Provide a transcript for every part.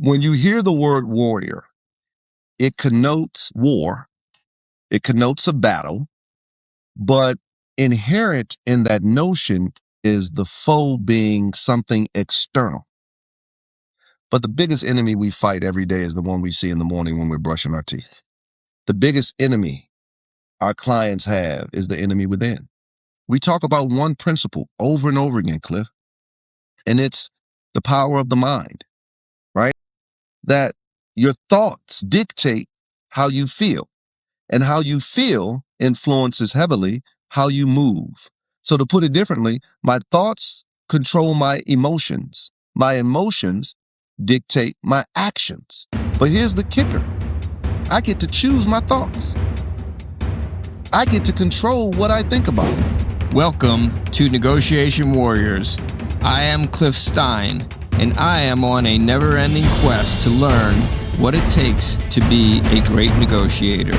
When you hear the word warrior, it connotes war, it connotes a battle, but inherent in that notion is the foe being something external. But the biggest enemy we fight every day is the one we see in the morning when we're brushing our teeth. The biggest enemy our clients have is the enemy within. We talk about one principle over and over again, Cliff, and it's the power of the mind, right? That your thoughts dictate how you feel, and how you feel influences heavily how you move. So to put it differently, my thoughts control my emotions. My emotions dictate my actions. But here's the kicker. I get to choose my thoughts. I get to control what I think about. Welcome to Negotiation Warriors. I am Cliff Stein, and I am on a never-ending quest to learn what it takes to be a great negotiator.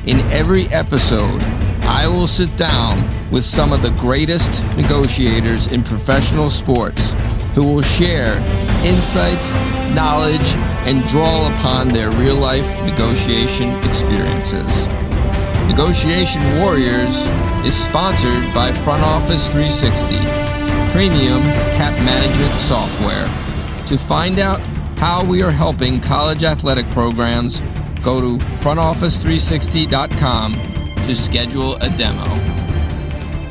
In every episode, I will sit down with some of the greatest negotiators in professional sports who will share insights, knowledge, and draw upon their real-life negotiation experiences. Negotiation Warriors is sponsored by Front Office 360, premium cap management software. To find out how we are helping college athletic programs, go to frontoffice360.com to schedule a demo.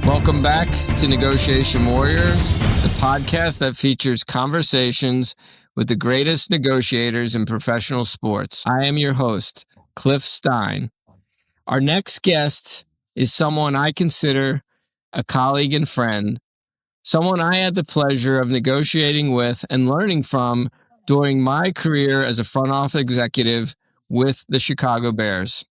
Welcome back to Negotiation Warriors, the podcast that features conversations with the greatest negotiators in professional sports. I am your host, Cliff Stein. Our next guest is someone I consider a colleague and friend, someone I had the pleasure of negotiating with and learning from during my career as a front office executive with the Chicago Bears.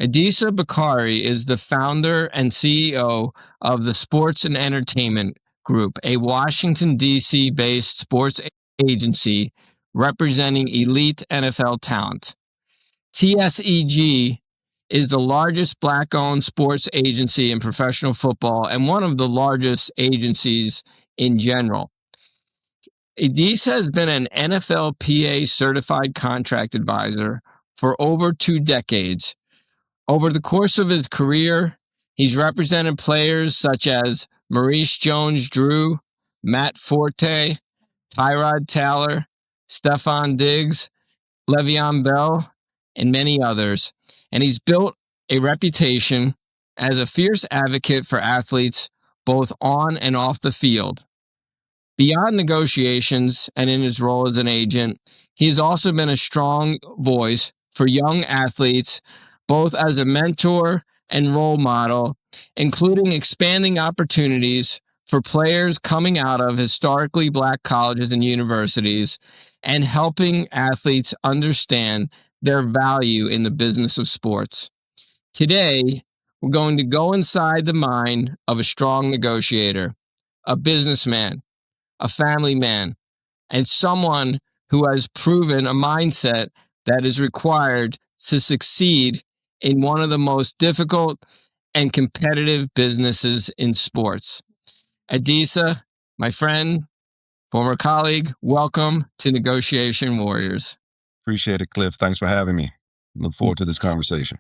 Adisa Bakari is the founder and CEO of the Sports and Entertainment Group, a Washington, D.C. based sports agency representing elite NFL talent. TSEG is the largest Black-owned sports agency in professional football and one of the largest agencies in general. Adisa has been an NFLPA-certified contract advisor for over 2 decades. Over the course of his career, he's represented players such as Maurice Jones-Drew, Matt Forte, Tyrod Taylor, Stephon Diggs, Le'Veon Bell, and many others. And he's built a reputation as a fierce advocate for athletes both on and off the field. Beyond negotiations and in his role as an agent, he's also been a strong voice for young athletes, both as a mentor and role model, including expanding opportunities for players coming out of historically Black colleges and universities and helping athletes understand their value in the business of sports. Today, we're going to go inside the mind of a strong negotiator, a businessman, a family man, and someone who has proven a mindset that is required to succeed in one of the most difficult and competitive businesses in sports. Adisa, my friend, former colleague, welcome to Negotiation Warriors. Appreciate it, Cliff. Thanks for having me. Look forward to this conversation.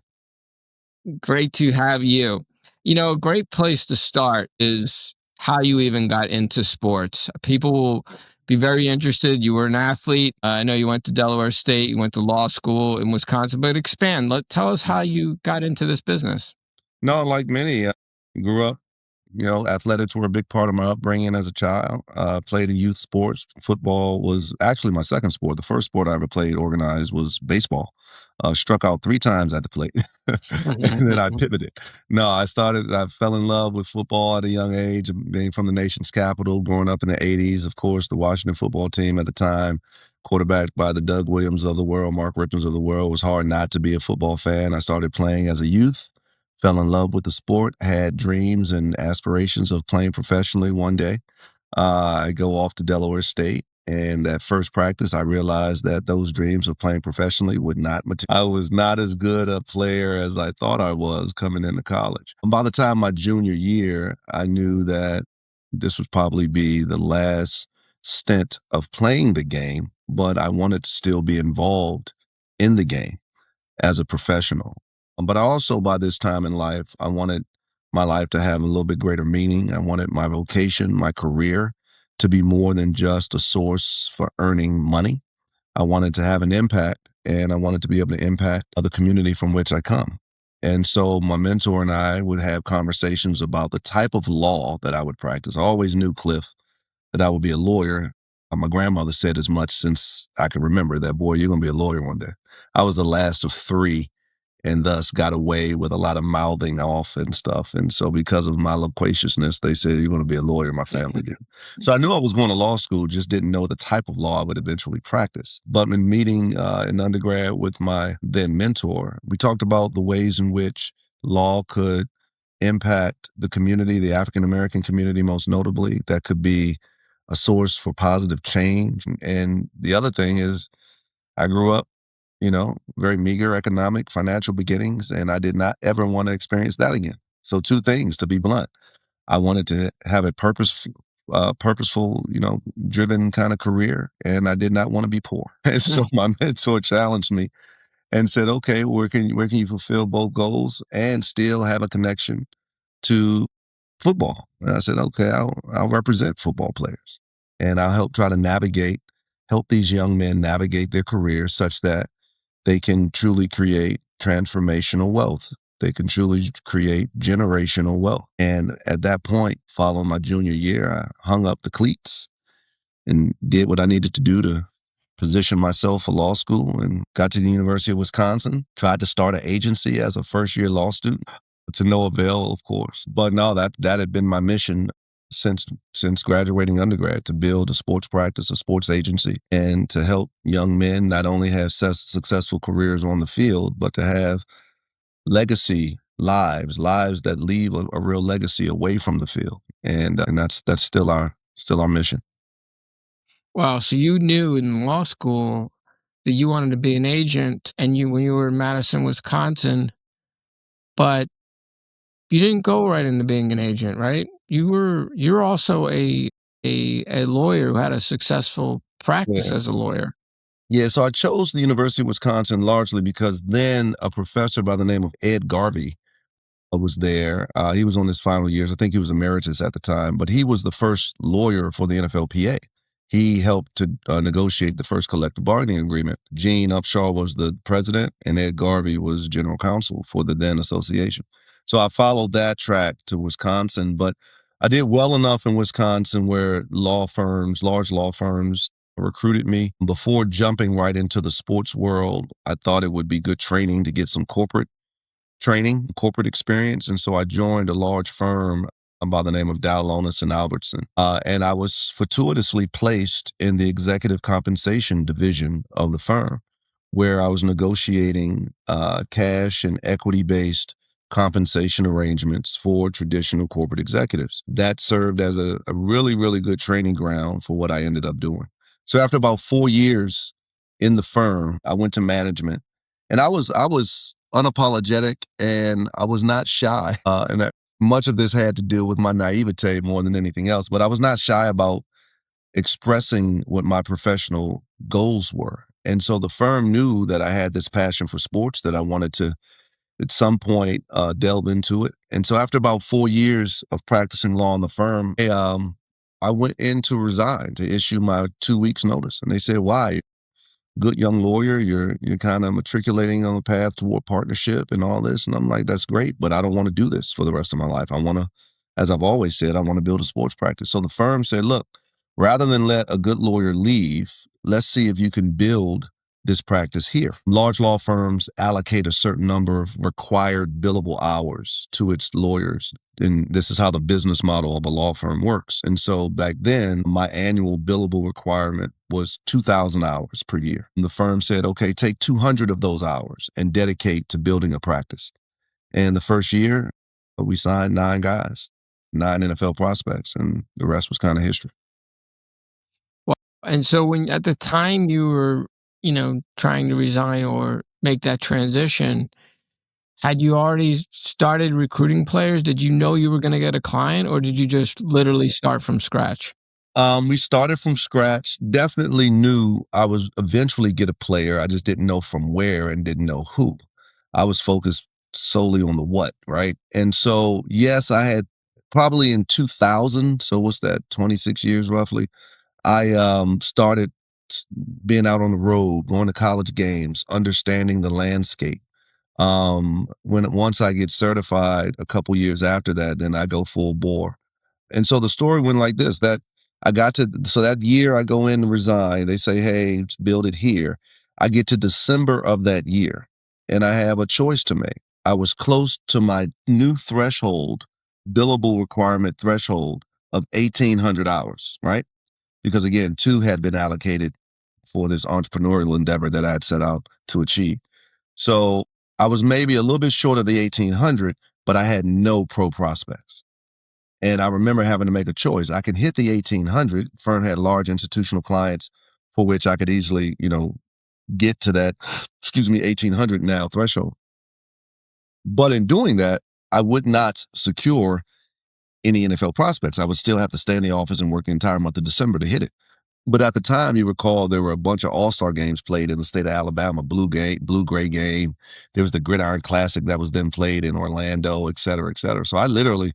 Great to have you. You know, a great place to start is how you even got into sports. People will be very interested. You were an athlete. I know you went to Delaware State. You went to law school in Wisconsin, but tell us how you got into this business. No, like many, grew up, athletics were a big part of my upbringing as a child. Played in youth sports. Football was actually my second sport. The first sport I ever played organized was baseball. Struck out 3 times at the plate. And then I pivoted. No, I fell in love with football at a young age, being from the nation's capital, growing up in the 80s. Of course, the Washington football team at the time, quarterbacked by the Doug Williams of the world, Mark Rippons of the world. It was hard not to be a football fan. I started playing as a youth, fell in love with the sport, had dreams and aspirations of playing professionally one day. I go off to Delaware State. And at first practice, I realized that those dreams of playing professionally would not materialize. I was not as good a player as I thought I was coming into college. And by the time my junior year, I knew that this would probably be the last stint of playing the game but I wanted to still be involved in the game as a professional. But I also, by this time in life, I wanted my life to have a little bit greater meaning. I wanted my vocation, my career, to be more than just a source for earning money. I wanted to have an impact, and I wanted to be able to impact the community from which I come. And so my mentor and I would have conversations about the type of law that I would practice. I always knew, Cliff, that I would be a lawyer. My grandmother said as much since I can remember that, boy, you're going to be a lawyer one day. I was the last of three and thus got away with a lot of mouthing off and stuff. And so because of my loquaciousness, they said, you're going to be a lawyer, my family did. So I knew I was going to law school, just didn't know the type of law I would eventually practice. But in meeting in undergrad with my then mentor, we talked about the ways in which law could impact the community, the African American community most notably, that could be a source for positive change. And the other thing is, I grew up, very meager economic, financial beginnings, and I did not ever want to experience that again. So two things, to be blunt. I wanted to have a purposeful, driven kind of career, and I did not want to be poor. And so my mentor challenged me and said, okay, where can you fulfill both goals and still have a connection to football? And I said, okay, I'll represent football players, and I'll help these young men navigate their careers such that they can truly create transformational wealth. They can truly create generational wealth. And at that point, following my junior year, I hung up the cleats and did what I needed to do to position myself for law school, and got to the University of Wisconsin, tried to start an agency as a first-year law student, to no avail, of course. But no, that had been my mission since graduating undergrad, to build a sports practice, a sports agency, and to help young men not only have successful careers on the field, but to have legacy lives that leave a real legacy away from the field. And that's still our mission. Wow. So you knew in law school that you wanted to be an agent, and when you were in Madison, Wisconsin, but you didn't go right into being an agent, right? You're also a lawyer who had a successful practice Yeah. as a lawyer. Yeah, so I chose the University of Wisconsin largely because then a professor by the name of Ed Garvey was there. He was on his final years. I think he was emeritus at the time, but he was the first lawyer for the NFLPA. He helped to negotiate the first collective bargaining agreement. Gene Upshaw was the president, and Ed Garvey was general counsel for the then association. So I followed that track to Wisconsin, but I did well enough in Wisconsin where large law firms recruited me. Before jumping right into the sports world, I thought it would be good training to get some corporate experience. And so I joined a large firm by the name of Dow Lonis and Albertson. And I was fortuitously placed in the executive compensation division of the firm, where I was negotiating cash and equity-based compensation arrangements for traditional corporate executives. That served as a really, really good training ground for what I ended up doing. So after about 4 years in the firm, I went to management, and I was unapologetic, and I was not shy. Much of this had to do with my naivete more than anything else, but I was not shy about expressing what my professional goals were. And so the firm knew that I had this passion for sports, that I wanted to, at some point, delve into it. And so after about 4 years of practicing law in the firm, I went in to resign, to issue my 2 weeks notice. And they said, why? Good young lawyer, you're kind of matriculating on the path toward partnership and all this. And I'm like, that's great, but I don't want to do this for the rest of my life. I want to, as I've always said, I want to build a sports practice. So the firm said, look, rather than let a good lawyer leave, let's see if you can build this practice here. Large law firms allocate a certain number of required billable hours to its lawyers. And this is how the business model of a law firm works. And so back then, my annual billable requirement was 2,000 hours per year. And the firm said, okay, take 200 of those hours and dedicate to building a practice. And the first year, we signed 9 guys, 9 NFL prospects, and the rest was kind of history. Well, and so when at the time you were, trying to resign or make that transition, had you already started recruiting players? Did you know you were going to get a client, or did you just literally start from scratch? We started from scratch. Definitely knew I was eventually get a player. I just didn't know from where and didn't know who. I was focused solely on the what, right? And so, yes, I had probably in 2000, so what's that, 26 years roughly, I started being out on the road, going to college games, understanding the landscape. When once I get certified a couple years after that, then I go full bore. And so the story went like this, that I got to, so that year I go in to resign. They say, hey, let's build it here. I get to December of that year and I have a choice to make. I was close to my new threshold, billable requirement threshold of 1,800 hours, right? Because again, two had been allocated for this entrepreneurial endeavor that I had set out to achieve. So I was maybe a little bit short of the 1,800, but I had no pro prospects. And I remember having to make a choice. I could hit the 1,800. Fern had large institutional clients for which I could easily, get to that, 1,800 now threshold. But in doing that, I would not secure any NFL prospects. I would still have to stay in the office and work the entire month of December to hit it. But at the time, you recall there were a bunch of all-star games played in the state of Alabama, blue-gray game. There was the Gridiron Classic that was then played in Orlando, et cetera, et cetera. So I literally,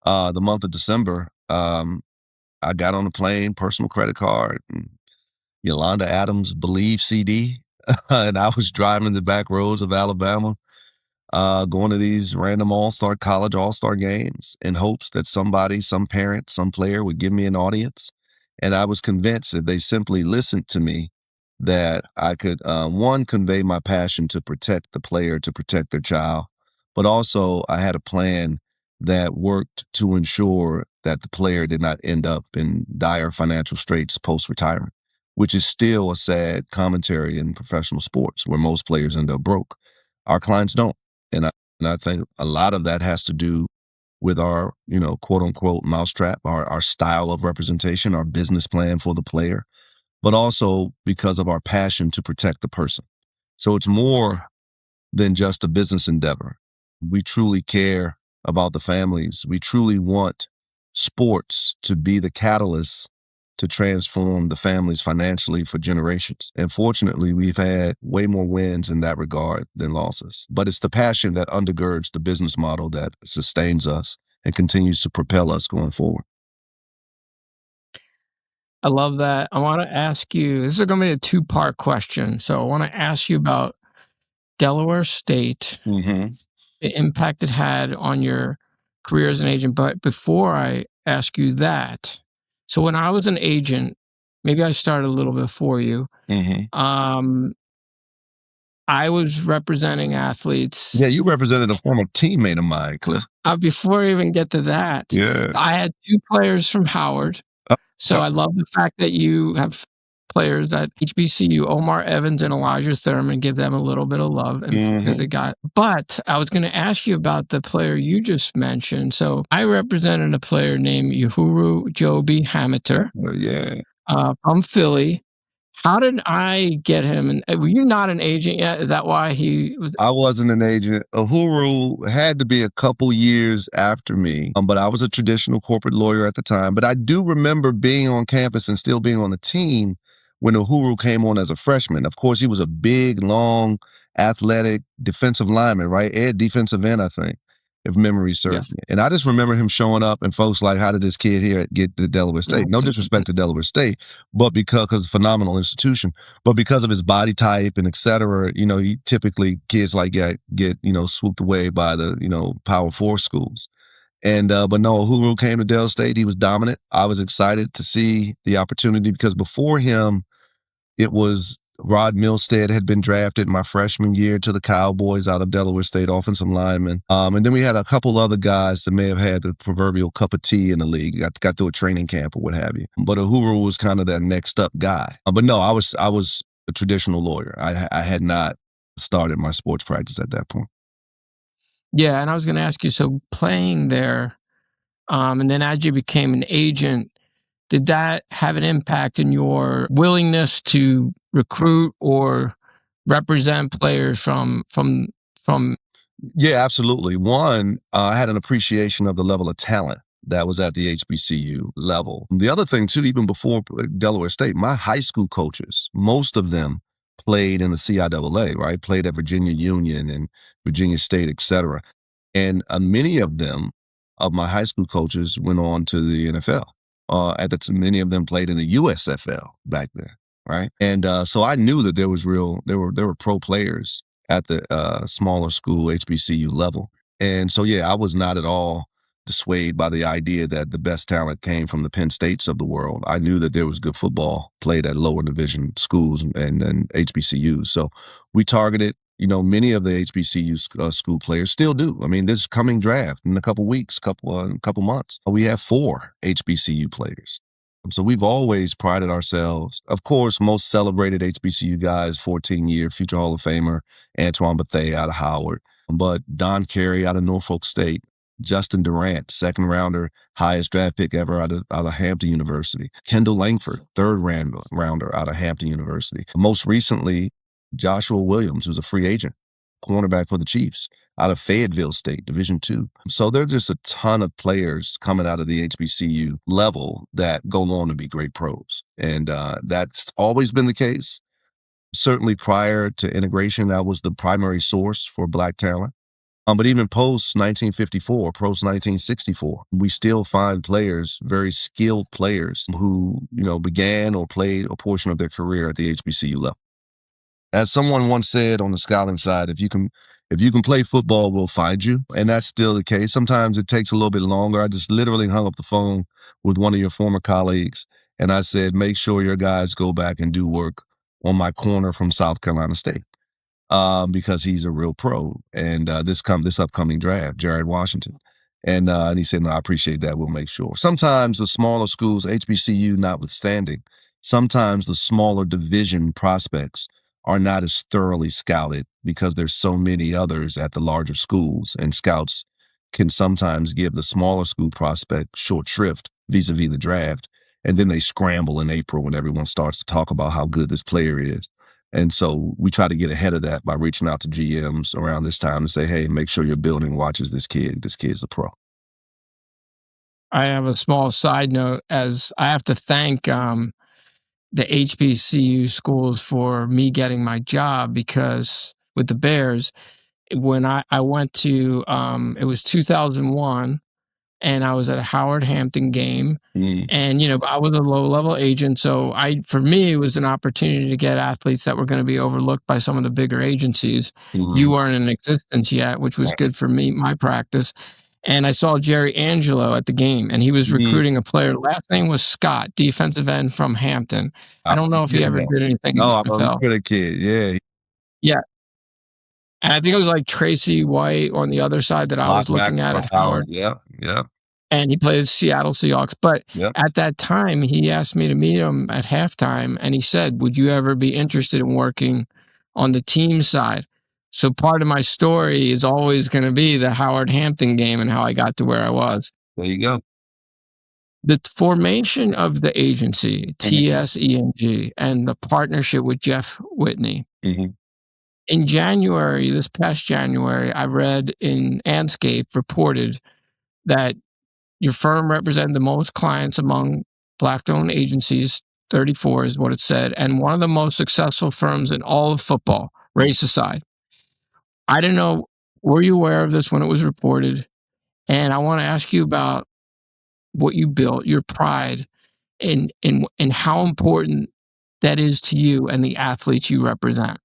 the month of December, I got on a plane, personal credit card, and Yolanda Adams' Believe CD, and I was driving the back roads of Alabama, going to these random college all-star games in hopes that somebody, some parent, some player would give me an audience. And I was convinced if they simply listened to me, that I could, one, convey my passion to protect the player, to protect their child, but also I had a plan that worked to ensure that the player did not end up in dire financial straits post-retirement, which is still a sad commentary in professional sports where most players end up broke. Our clients don't. And I think a lot of that has to do with our, quote unquote mousetrap, our style of representation, our business plan for the player, but also because of our passion to protect the person. So it's more than just a business endeavor. We truly care about the families. We truly want sports to be the catalyst to transform the families financially for generations. And fortunately, we've had way more wins in that regard than losses. But it's the passion that undergirds the business model that sustains us and continues to propel us going forward. I love that. I want to ask you, this is going to be a two-part question. So I want to ask you about Delaware State, Mm-hmm. the impact it had on your career as an agent. But before I ask you that, so when I was an agent, maybe I started a little before you. Mm-hmm. I was representing athletes. Yeah, you represented a former teammate of mine, Cliff. Before I even get to that, Yeah. I had two players from Howard. So I love the fact that you have players at HBCU, Omar Evans and Elijah Thurman, give them a little bit of love because they got. But I was going to ask you about the player you just mentioned. So I represented a player named Uhuru Joby Hamiter. Yeah. From Philly. How did I get him? And were you not an agent yet? Is that why he was? I wasn't an agent. Uhuru had to be a couple years after me, but I was a traditional corporate lawyer at the time. But I do remember being on campus and still being on the team when Uhuru came on as a freshman. Of course, he was a big, long, athletic defensive lineman, right? Defensive end, I think, if memory serves me. And I just remember him showing up and folks like, how did this kid here get to Delaware State? No disrespect to Delaware State, but because it's a phenomenal institution. But because of his body type and et cetera, he typically kids like get swooped away by the, Power Four schools. And, but no, Uhuru came to Del State. He was dominant. I was excited to see the opportunity because before him, it was Rod Milstead had been drafted my freshman year to the Cowboys out of Delaware State, offensive lineman. And then we had a couple other guys that may have had the proverbial cup of tea in the league, got through a training camp or what have you. But Uhuru was kind of that next up guy. But no, I was a traditional lawyer. I had not started my sports practice at that point. Yeah, and I was going to ask you, so playing there, and then as you became an agent, did that have an impact in your willingness to recruit or represent players from? Yeah, absolutely. One, I had an appreciation of the level of talent that was at the HBCU level. The other thing too, even before Delaware State, my high school coaches, most of them played in the CIAA, right? Played at Virginia Union and Virginia State, et cetera. And many of them, of my high school coaches, went on to the NFL. Many of them played in the USFL back then, right? And so I knew that there were pro players at the smaller school HBCU level. And so, yeah, I was not at all dissuaded by the idea that the best talent came from the Penn States of the world. I knew that there was good football played at lower division schools and HBCUs. So we targeted, many of the HBCU school players still do. I mean, this coming draft in a couple weeks, couple months, we have 4 HBCU players. So we've always prided ourselves. Of course, most celebrated HBCU guys, 14-year future Hall of Famer, Antoine Bethea out of Howard, but Don Carey out of Norfolk State, Justin Durant, second rounder, highest draft pick ever out of Hampton University. Kendall Langford, third rounder out of Hampton University. Most recently, Joshua Williams, who's a free agent, cornerback for the Chiefs, out of Fayetteville State, Division II. So there's just a ton of players coming out of the HBCU level that go on to be great pros. And that's always been the case. Certainly prior to integration, that was the primary source for Black talent. But even post 1954, post 1964, we still find players, very skilled players who, began or played a portion of their career at the HBCU level. As someone once said on the scouting side, if you can play football, we'll find you. And that's still the case. Sometimes it takes a little bit longer. I just literally hung up the phone with one of your former colleagues, and I said, make sure your guys go back and do work on my corner from South Carolina State. Because he's a real pro, and this upcoming draft, Jared Washington, and he said, "No, I appreciate that. We'll make sure." Sometimes the smaller schools, HBCU notwithstanding, sometimes the smaller division prospects are not as thoroughly scouted because there's so many others at the larger schools, and scouts can sometimes give the smaller school prospect short shrift vis-a-vis the draft, and then they scramble in April when everyone starts to talk about how good this player is. And so we try to get ahead of that by reaching out to GMs around this time to say, hey, make sure your building watches this kid. This kid's a pro. I have a small side note as I have to thank the HBCU schools for me getting my job, because with the Bears, when I went to, it was 2001, and I was at a Howard Hampton game. And, I was a low-level agent, so for me, it was an opportunity to get athletes that were going to be overlooked by some of the bigger agencies. You weren't in existence yet, which was good for me, my practice. And I saw Jerry Angelo at the game, and he was recruiting a player. Last name was Scott, defensive end from Hampton. I don't know if he ever did anything in No, the I'm NFL. a kid, yeah. Yeah. And I think it was like Tracy White on the other side that I was looking at Howard. Yeah. And he played Seattle Seahawks. But at that time, he asked me to meet him at halftime, and he said, would you ever be interested in working on the team side? So part of my story is always going to be the Howard Hampton game and how I got to where I was. There you go. The formation of the agency, TSEG, and the partnership with Jeff Whitney. In January, this past January, I read in Anscape reported that your firm represented the most clients among Black-owned agencies, 34 is what it said, and one of the most successful firms in all of football, race aside. I didn't know, were you aware of this when it was reported? And I want to ask you about what you built, your pride, and how important that is to you and the athletes you represent.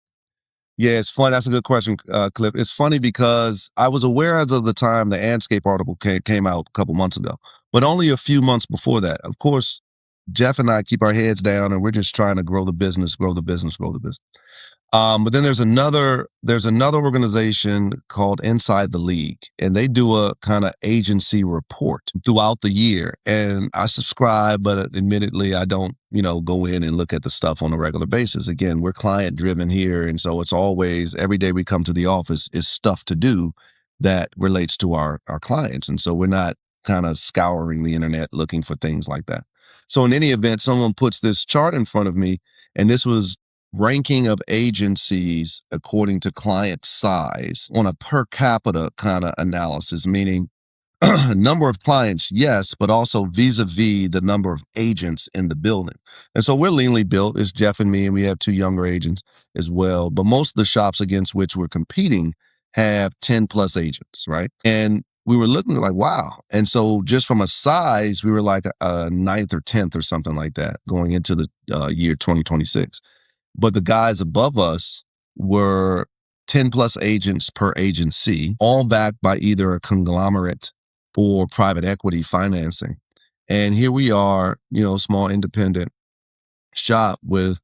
Yeah, it's funny. That's a good question, Cliff. It's funny because I was aware as of the time the Anscape article came out a couple months ago, but only a few months before that. Of course, Jeff and I keep our heads down and we're just trying to grow the business. But then there's another organization called Inside the League, and they do a kind of agency report throughout the year. And I subscribe, but admittedly, I don't, go in and look at the stuff on a regular basis. Again, we're client driven here. And so it's always, every day we come to the office is stuff to do that relates to our clients. And so we're not kind of scouring the internet looking for things like that. So in any event, someone puts this chart in front of me, and this was ranking of agencies according to client size on a per capita kind of analysis, meaning Number of clients, yes, but also vis-a-vis the number of agents in the building. And so we're leanly built. It's Jeff and me, and we have two younger agents as well. But most of the shops against which we're competing have 10 plus agents, right? And we were looking like, wow. And so just from a size, we were like a ninth or 10th or something like that going into the year 2026. But the guys above us were 10 plus agents per agency, all backed by either a conglomerate or private equity financing. And here we are, small independent shop with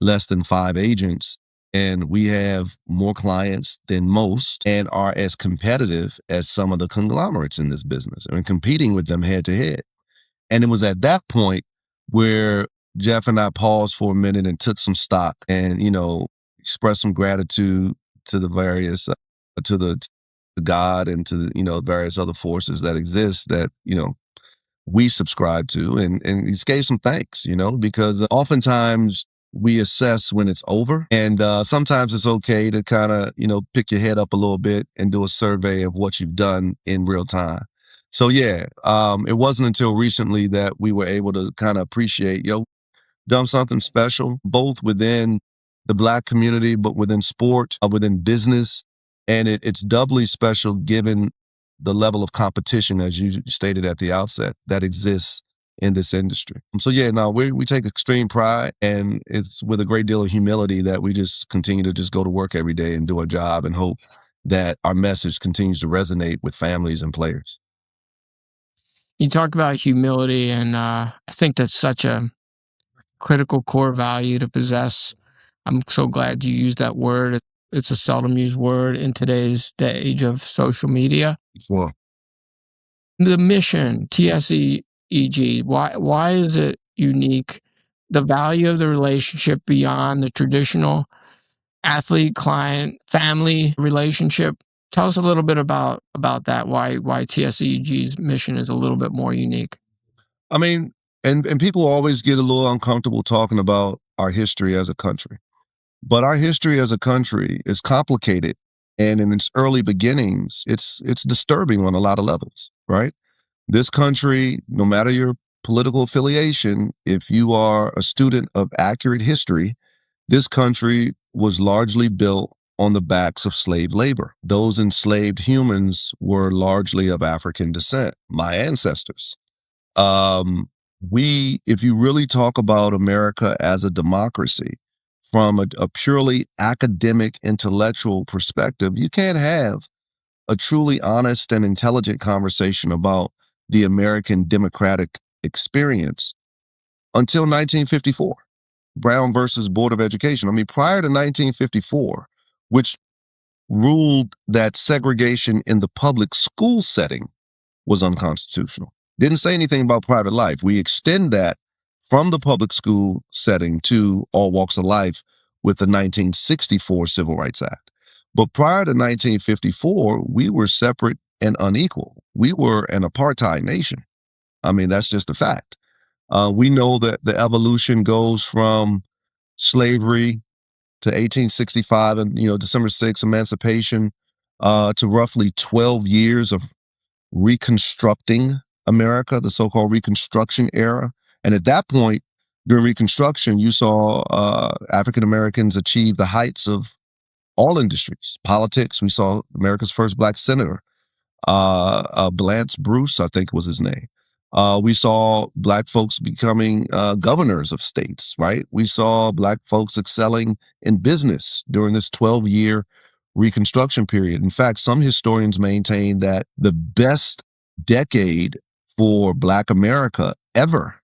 less than 5 agents. And we have more clients than most and are as competitive as some of the conglomerates in this business and competing with them head to head. And it was at that point where Jeff and I paused for a minute and took some stock and, expressed some gratitude to the various, to God and to, various other forces that exist that, we subscribe to and he gave some thanks, because oftentimes we assess when it's over. And sometimes it's okay to kind of, pick your head up a little bit and do a survey of what you've done in real time. So yeah, it wasn't until recently that we were able to kind of appreciate, done something special, both within the Black community, but within sport, within business. And it's doubly special given the level of competition, as you stated at the outset, that exists in this industry. So yeah, no, we take extreme pride, and it's with a great deal of humility that we just continue to just go to work every day and do our job and hope that our message continues to resonate with families and players. You talk about humility, and I think that's such a critical core value to possess. I'm so glad you used that word. It's a seldom used word in today's age of social media. Well, The mission, TSEG, why is it unique? The value of the relationship beyond the traditional athlete, client, family relationship. Tell us a little bit about that. Why TSEG's mission is a little bit more unique. I mean, and people always get a little uncomfortable talking about our history as a country. But our history as a country is complicated, and in its early beginnings, it's disturbing on a lot of levels, right? This country, no matter your political affiliation, if you are a student of accurate history, this country was largely built on the backs of slave labor. Those enslaved humans were largely of African descent, my ancestors. Um, if you really talk about America as a democracy from a purely academic, intellectual perspective, you can't have a truly honest and intelligent conversation about the American democratic experience until 1954, Brown versus Board of Education. I mean, prior to 1954, which ruled that segregation in the public school setting was unconstitutional. Didn't say anything about private life. We extend that from the public school setting to all walks of life with the 1964 Civil Rights Act. But prior to 1954, we were separate and unequal. We were an apartheid nation. I mean, that's just a fact. We know that the evolution goes from slavery to 1865 and, December 6th, emancipation, to roughly 12 years of reconstructing America, the so-called Reconstruction era. And at that point, during Reconstruction, you saw African Americans achieve the heights of all industries. Politics, we saw America's first Black senator, Blance Bruce, I think was his name. We saw Black folks becoming governors of states, right? We saw Black folks excelling in business during this 12-year Reconstruction period. In fact, some historians maintain that the best decade for Black America ever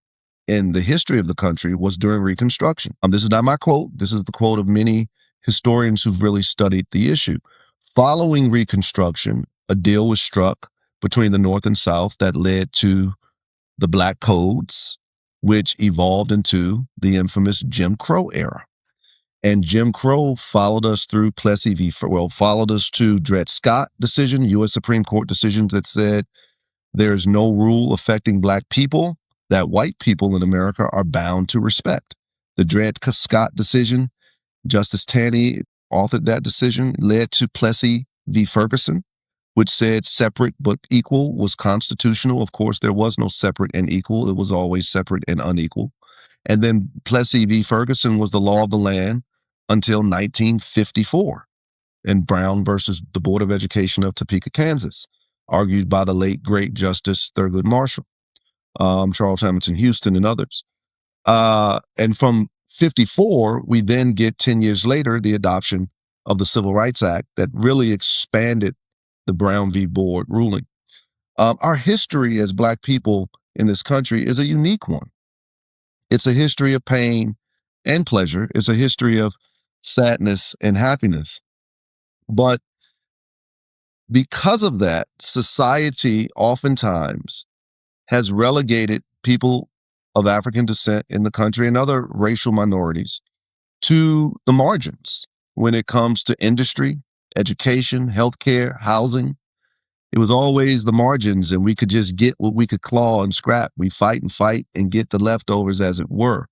in the history of the country was during Reconstruction. This is not my quote. This is the quote of many historians who've really studied the issue. Following Reconstruction, a deal was struck between the North and South that led to the Black Codes, which evolved into the infamous Jim Crow era. And Jim Crow followed us through followed us to Dred Scott decision, U.S. Supreme Court decisions that said there's no rule affecting Black people that white people in America are bound to respect. The Dred Scott decision, Justice Taney authored that decision, led to Plessy v. Ferguson, which said separate but equal was constitutional. Of course, there was no separate and equal. It was always separate and unequal. And then Plessy v. Ferguson was the law of the land until 1954. And Brown versus the Board of Education of Topeka, Kansas, argued by the late, great Justice Thurgood Marshall, Charles Hamilton Houston, and others. And from 54, we then get 10 years later, the adoption of the Civil Rights Act that really expanded the Brown v. Board ruling. Our history as Black people in this country is a unique one. It's a history of pain and pleasure. It's a history of sadness and happiness. But because of that, society oftentimes has relegated people of African descent in the country and other racial minorities to the margins when it comes to industry, education, healthcare, housing. It was always the margins, and we could just get what we could claw and scrap. We fight and get the leftovers, as it were.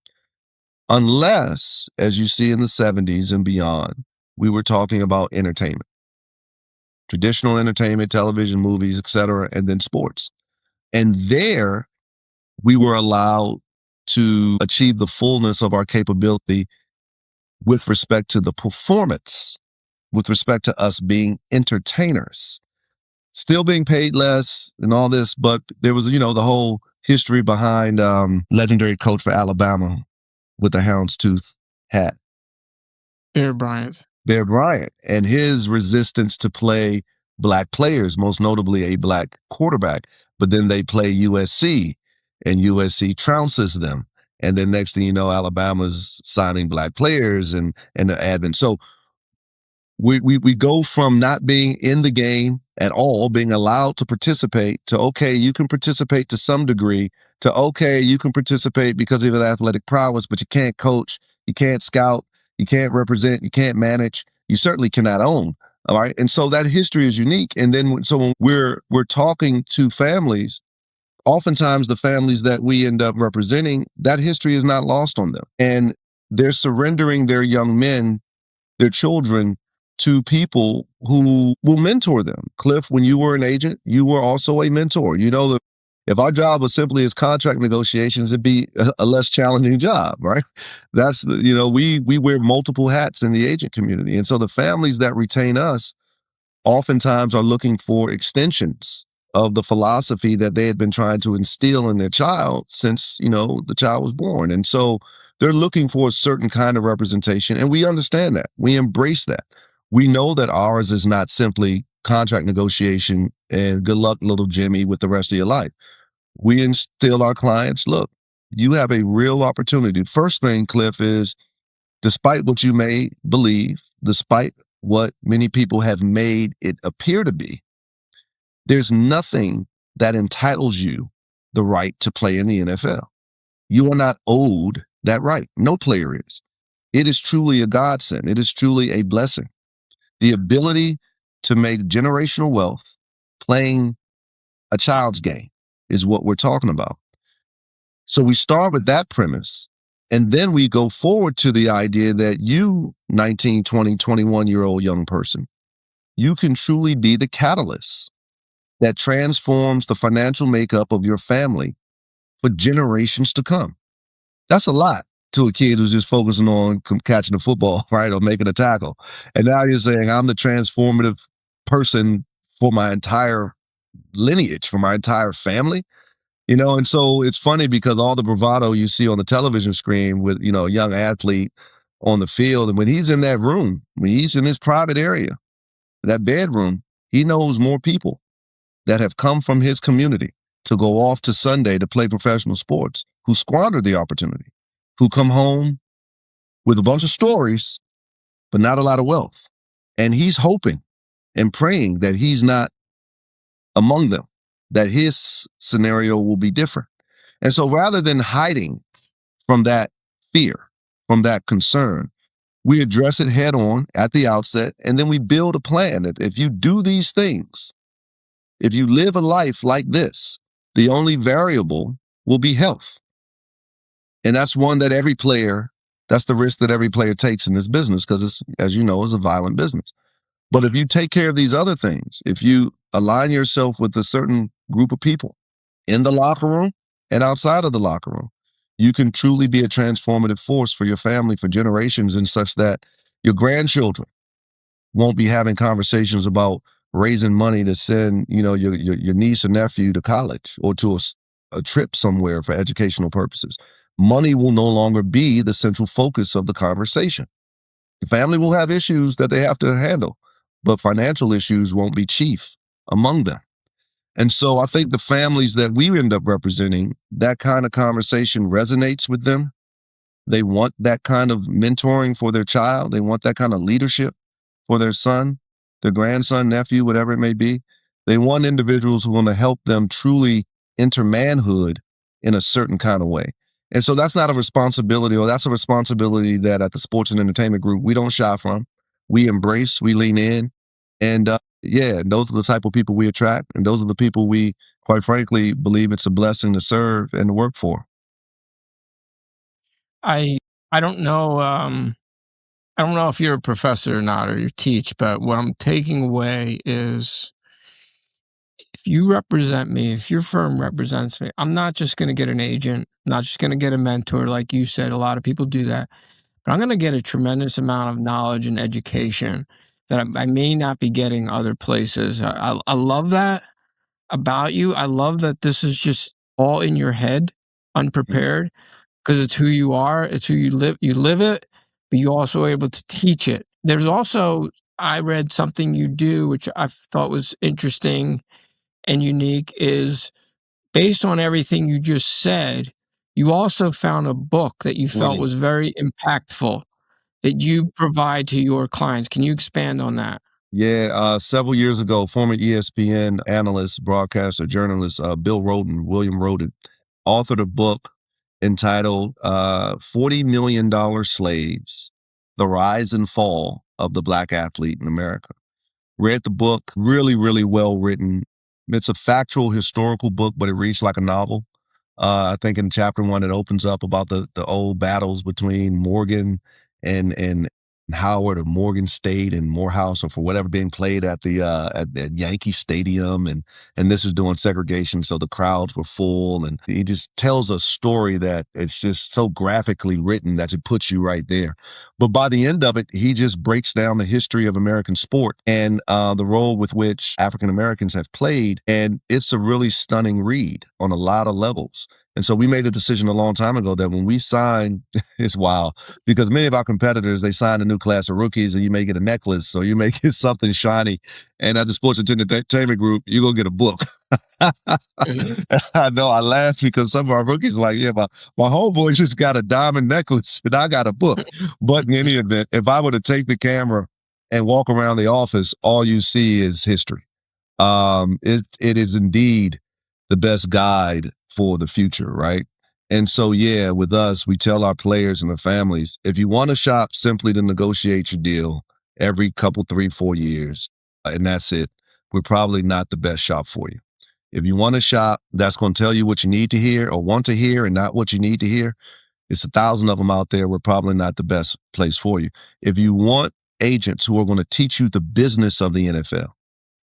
Unless, as you see in the 70s and beyond, we were talking about entertainment. Traditional entertainment, television, movies, etc., and then sports. And there, we were allowed to achieve the fullness of our capability with respect to the performance, with respect to us being entertainers. Still being paid less and all this, but there was, the whole history behind legendary coach for Alabama with the houndstooth hat. Bear Bryant. Bear Bryant and his resistance to play Black players, most notably a Black quarterback, but then they play USC and USC trounces them. And then next thing you know, Alabama's signing Black players and the advent. So we go from not being in the game at all, being allowed to participate, to, okay, you can participate to some degree, to, okay, you can participate because of your athletic prowess, but you can't coach, you can't scout, you can't represent, you can't manage, you certainly cannot own. All right. And so that history is unique. And then so when we're talking to families, oftentimes the families that we end up representing, that history is not lost on them. And they're surrendering their young men, their children, to people who will mentor them. Cliff, when you were an agent, you were also a mentor. If our job was simply as contract negotiations, it'd be a less challenging job, right? That's we wear multiple hats in the agent community. And so the families that retain us oftentimes are looking for extensions of the philosophy that they had been trying to instill in their child since, the child was born. And so they're looking for a certain kind of representation. And we understand that. We embrace that. We know that ours is not simply contract negotiation and good luck, little Jimmy, with the rest of your life. We instill our clients, look, you have a real opportunity. First thing, Cliff, is despite what you may believe, despite what many people have made it appear to be, there's nothing that entitles you the right to play in the NFL. You are not owed that right. No player is. It is truly a godsend. It is truly a blessing. The ability to make generational wealth playing a child's game is what we're talking about. So we start with that premise, and then we go forward to the idea that you, 19, 20, 21-year-old young person, you can truly be the catalyst that transforms the financial makeup of your family for generations to come. That's a lot to a kid who's just focusing on catching the football, right, or making a tackle. And now you're saying I'm the transformative person for my entire lineage, for my entire family. And so it's funny because all the bravado you see on the television screen with, a young athlete on the field, and when he's in that room, when he's in his private area, that bedroom, he knows more people that have come from his community to go off to Sunday to play professional sports, who squandered the opportunity, who come home with a bunch of stories, but not a lot of wealth. And he's hoping and praying that he's not among them, that his scenario will be different. And so rather than hiding from that fear, from that concern, we address it head on at the outset, and then we build a plan. If you do these things, if you live a life like this, the only variable will be health. And that's one that that's the risk that every player takes in this business, because it's, as you know, it's a violent business. But if you take care of these other things, if you Align yourself with a certain group of people in the locker room and outside of the locker room. You can truly be a transformative force for your family for generations, and such that your grandchildren won't be having conversations about raising money to send, your niece or nephew to college or to a trip somewhere for educational purposes. Money will no longer be the central focus of the conversation. The family will have issues that they have to handle, but financial issues won't be chief among them. And so I think the families that we end up representing, that kind of conversation resonates with them. They want that kind of mentoring for their child. They want that kind of leadership for their son, their grandson, nephew, whatever it may be. They want individuals who are going to help them truly enter manhood in a certain kind of way. And so that's not a responsibility, or that's a responsibility that at the Sports and Entertainment Group, we don't shy from. We embrace, we lean in. And yeah, those are the type of people we attract. And those are the people we, quite frankly, believe it's a blessing to serve and to work for. I I don't know. I don't know if you're a professor or not, or you teach, but what I'm taking away is, if you represent me, if your firm represents me, I'm not just going to get an agent, not just going to get a mentor, like you said. A lot of people do that, but I'm going to get a tremendous amount of knowledge and education that I may not be getting other places. I love that about you. I love that this is just all in your head, unprepared, because it's who you are, it's who you live. You live it, but you also are able to teach it. There's also, I read something you do, which I thought was interesting and unique, is based on everything you just said, you also found a book that you felt Right. was very impactful that you provide to your clients. Can you expand on that? Yeah, several years ago, former ESPN analyst, broadcaster, journalist, William Roden, authored a book entitled $40 Million Slaves, The Rise and Fall of the Black Athlete in America. Read the book, really, really well written. It's a factual historical book, but it reads like a novel. I think in chapter one, it opens up about the old battles between Morgan and Howard, or Morgan State and Morehouse, or for whatever, being played at the at Yankee Stadium, and this is during segregation, so the crowds were full, and he just tells a story that it's just so graphically written that it puts you right there. But by the end of it, he just breaks down the history of American sport and the role with which African Americans have played, and it's a really stunning read on a lot of levels. And so we made a decision a long time ago that when we sign, it's wild because many of our competitors, they sign a new class of rookies and you may get a necklace or you may get something shiny. And at the Sports and Entertainment Group, you're going to get a book. Mhm. I know, I laugh because some of our rookies are like, yeah, my homeboy just got a diamond necklace and I got a book. But in any event, if I were to take the camera and walk around the office, all you see is history. It is indeed the best guide for the future, right? And so, yeah, with us, we tell our players and their families, if you want to shop simply to negotiate your deal every couple, 3, 4 years, and that's it, we're probably not the best shop for you. If you want to shop, that's going to tell you what you need to hear or want to hear and not what you need to hear. It's 1,000 of them out there. We're probably not the best place for you. If you want agents who are going to teach you the business of the NFL,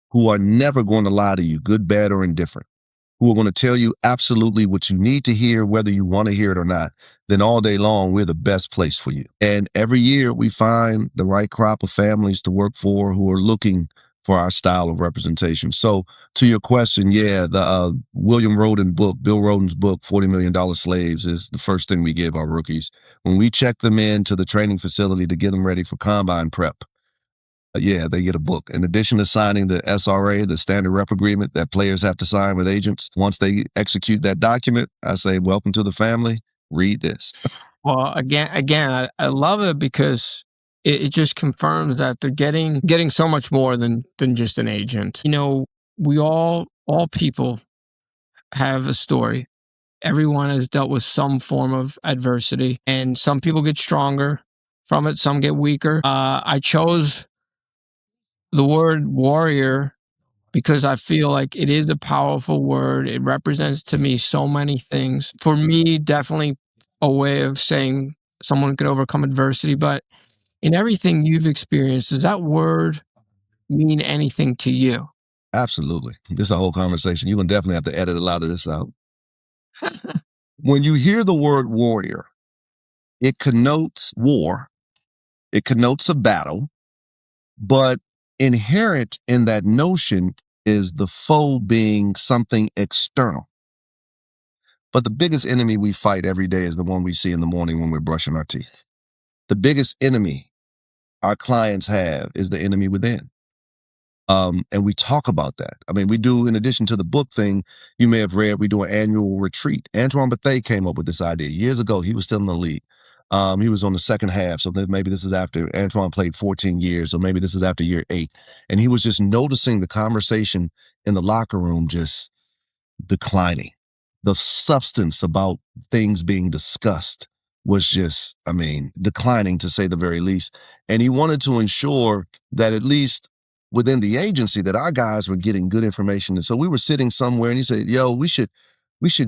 who are never going to lie to you, good, bad, or indifferent, who are going to tell you absolutely what you need to hear, whether you want to hear it or not, then all day long, we're the best place for you. And every year we find the right crop of families to work for who are looking for our style of representation. So to your question, yeah, the Bill Roden's book, $40 Million Slaves, is the first thing we give our rookies. When we check them into the training facility to get them ready for combine prep, yeah, they get a book. In addition to signing the SRA, the standard rep agreement that players have to sign with agents, once they execute that document, I say, welcome to the family. Read this. Well, again, I love it because it just confirms that they're getting so much more than just an agent. We all people have a story. Everyone has dealt with some form of adversity, and some people get stronger from it, some get weaker. I chose the word warrior because I feel like it is a powerful word. It represents to me so many things. For me, definitely a way of saying someone could overcome adversity. But in everything you've experienced, does that word mean anything to you? Absolutely. This is a whole conversation. You're going to definitely have to edit a lot of this out. When you hear the word warrior, it connotes war, it connotes a battle, but inherent in that notion is the foe being something external. But the biggest enemy we fight every day is the one we see in the morning when we're brushing our teeth. The biggest enemy our clients have is the enemy within. And we talk about that. I mean, we do, in addition to the book thing, you may have read, we do an annual retreat. Antoine Bethea came up with this idea years ago. He was still in the league. He was on the second half. So maybe this is after Antoine played 14 years. So maybe this is after year 8. And he was just noticing the conversation in the locker room just declining. The substance about things being discussed was just, declining to say the very least. And he wanted to ensure that at least within the agency that our guys were getting good information. And so we were sitting somewhere and he said, yo, we should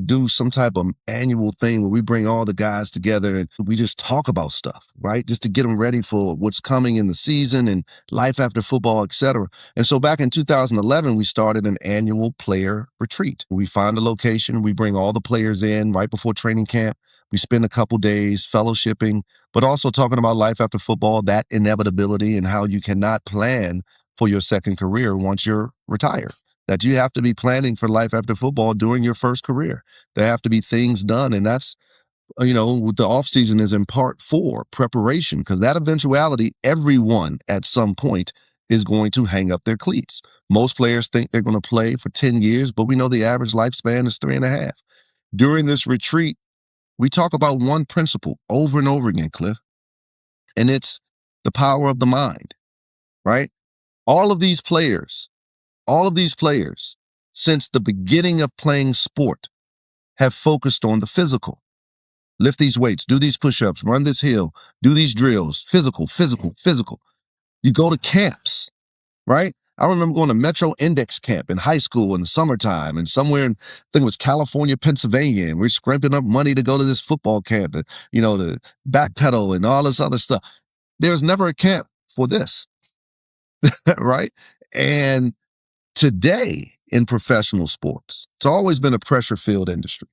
do some type of annual thing where we bring all the guys together and we just talk about stuff, right? Just to get them ready for what's coming in the season and life after football, et cetera. And so back in 2011, we started an annual player retreat. We find a location, we bring all the players in right before training camp. We spend a couple days fellowshipping, but also talking about life after football, that inevitability and how you cannot plan for your second career once you're retired. That you have to be planning for life after football during your first career. There have to be things done. And that's, the off season is in part for preparation, because that eventuality, everyone at some point is going to hang up their cleats. Most players think they're going to play for 10 years, but we know the average lifespan is 3.5. During this retreat, we talk about one principle over and over again, Cliff, and it's the power of the mind, right? All of these players, since the beginning of playing sport, have focused on the physical. Lift these weights, do these push-ups, run this hill, do these drills, physical. You go to camps, right? I remember going to Metro Index Camp in high school in the summertime and somewhere in, I think it was California, Pennsylvania, and we're scraping up money to go to this football camp, to backpedal and all this other stuff. There's never a camp for this, right? And today in professional sports, it's always been a pressure-filled industry.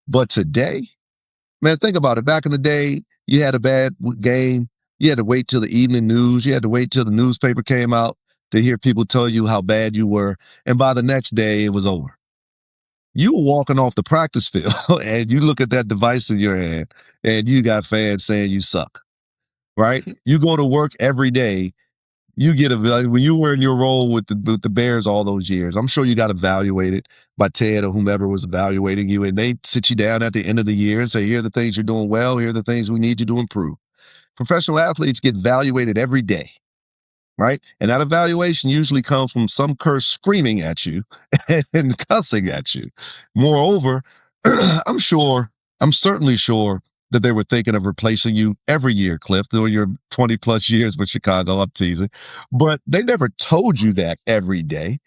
But today, man, think about it. Back in the day, you had a bad game. You had to wait till the evening news. You had to wait till the newspaper came out to hear people tell you how bad you were. And by the next day, it was over. You were walking off the practice field and you look at that device in your hand and you got fans saying you suck, right? You go to work every day. You get when you were in your role with the Bears all those years, I'm sure you got evaluated by Ted or whomever was evaluating you, and they sit you down at the end of the year and say, here are the things you're doing well, here are the things we need you to improve. Professional athletes get evaluated every day, right? And that evaluation usually comes from some curse screaming at you and cussing at you. Moreover, I'm certainly sure that they were thinking of replacing you every year, Cliff, during your 20 plus years with Chicago. I'm teasing. But they never told you that every day.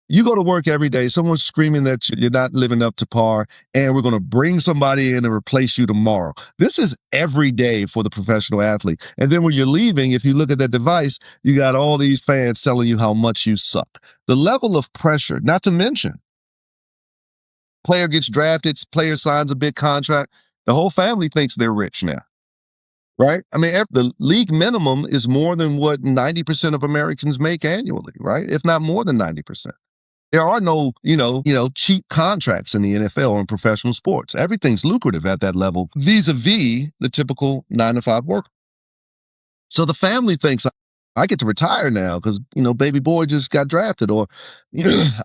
You go to work every day, someone's screaming that you're not living up to par, and we're going to bring somebody in and replace you tomorrow. This is every day for the professional athlete. And then when you're leaving, if you look at that device, you got all these fans telling you how much you suck. The level of pressure, not to mention, player gets drafted, player signs a big contract, the whole family thinks they're rich now, right? I mean, the league minimum is more than what 90% of Americans make annually, right? If not more than 90%. There are no, cheap contracts in the NFL or in professional sports. Everything's lucrative at that level vis-a-vis the typical 9-to-5 worker. So the family thinks I get to retire now because, baby boy just got drafted, or,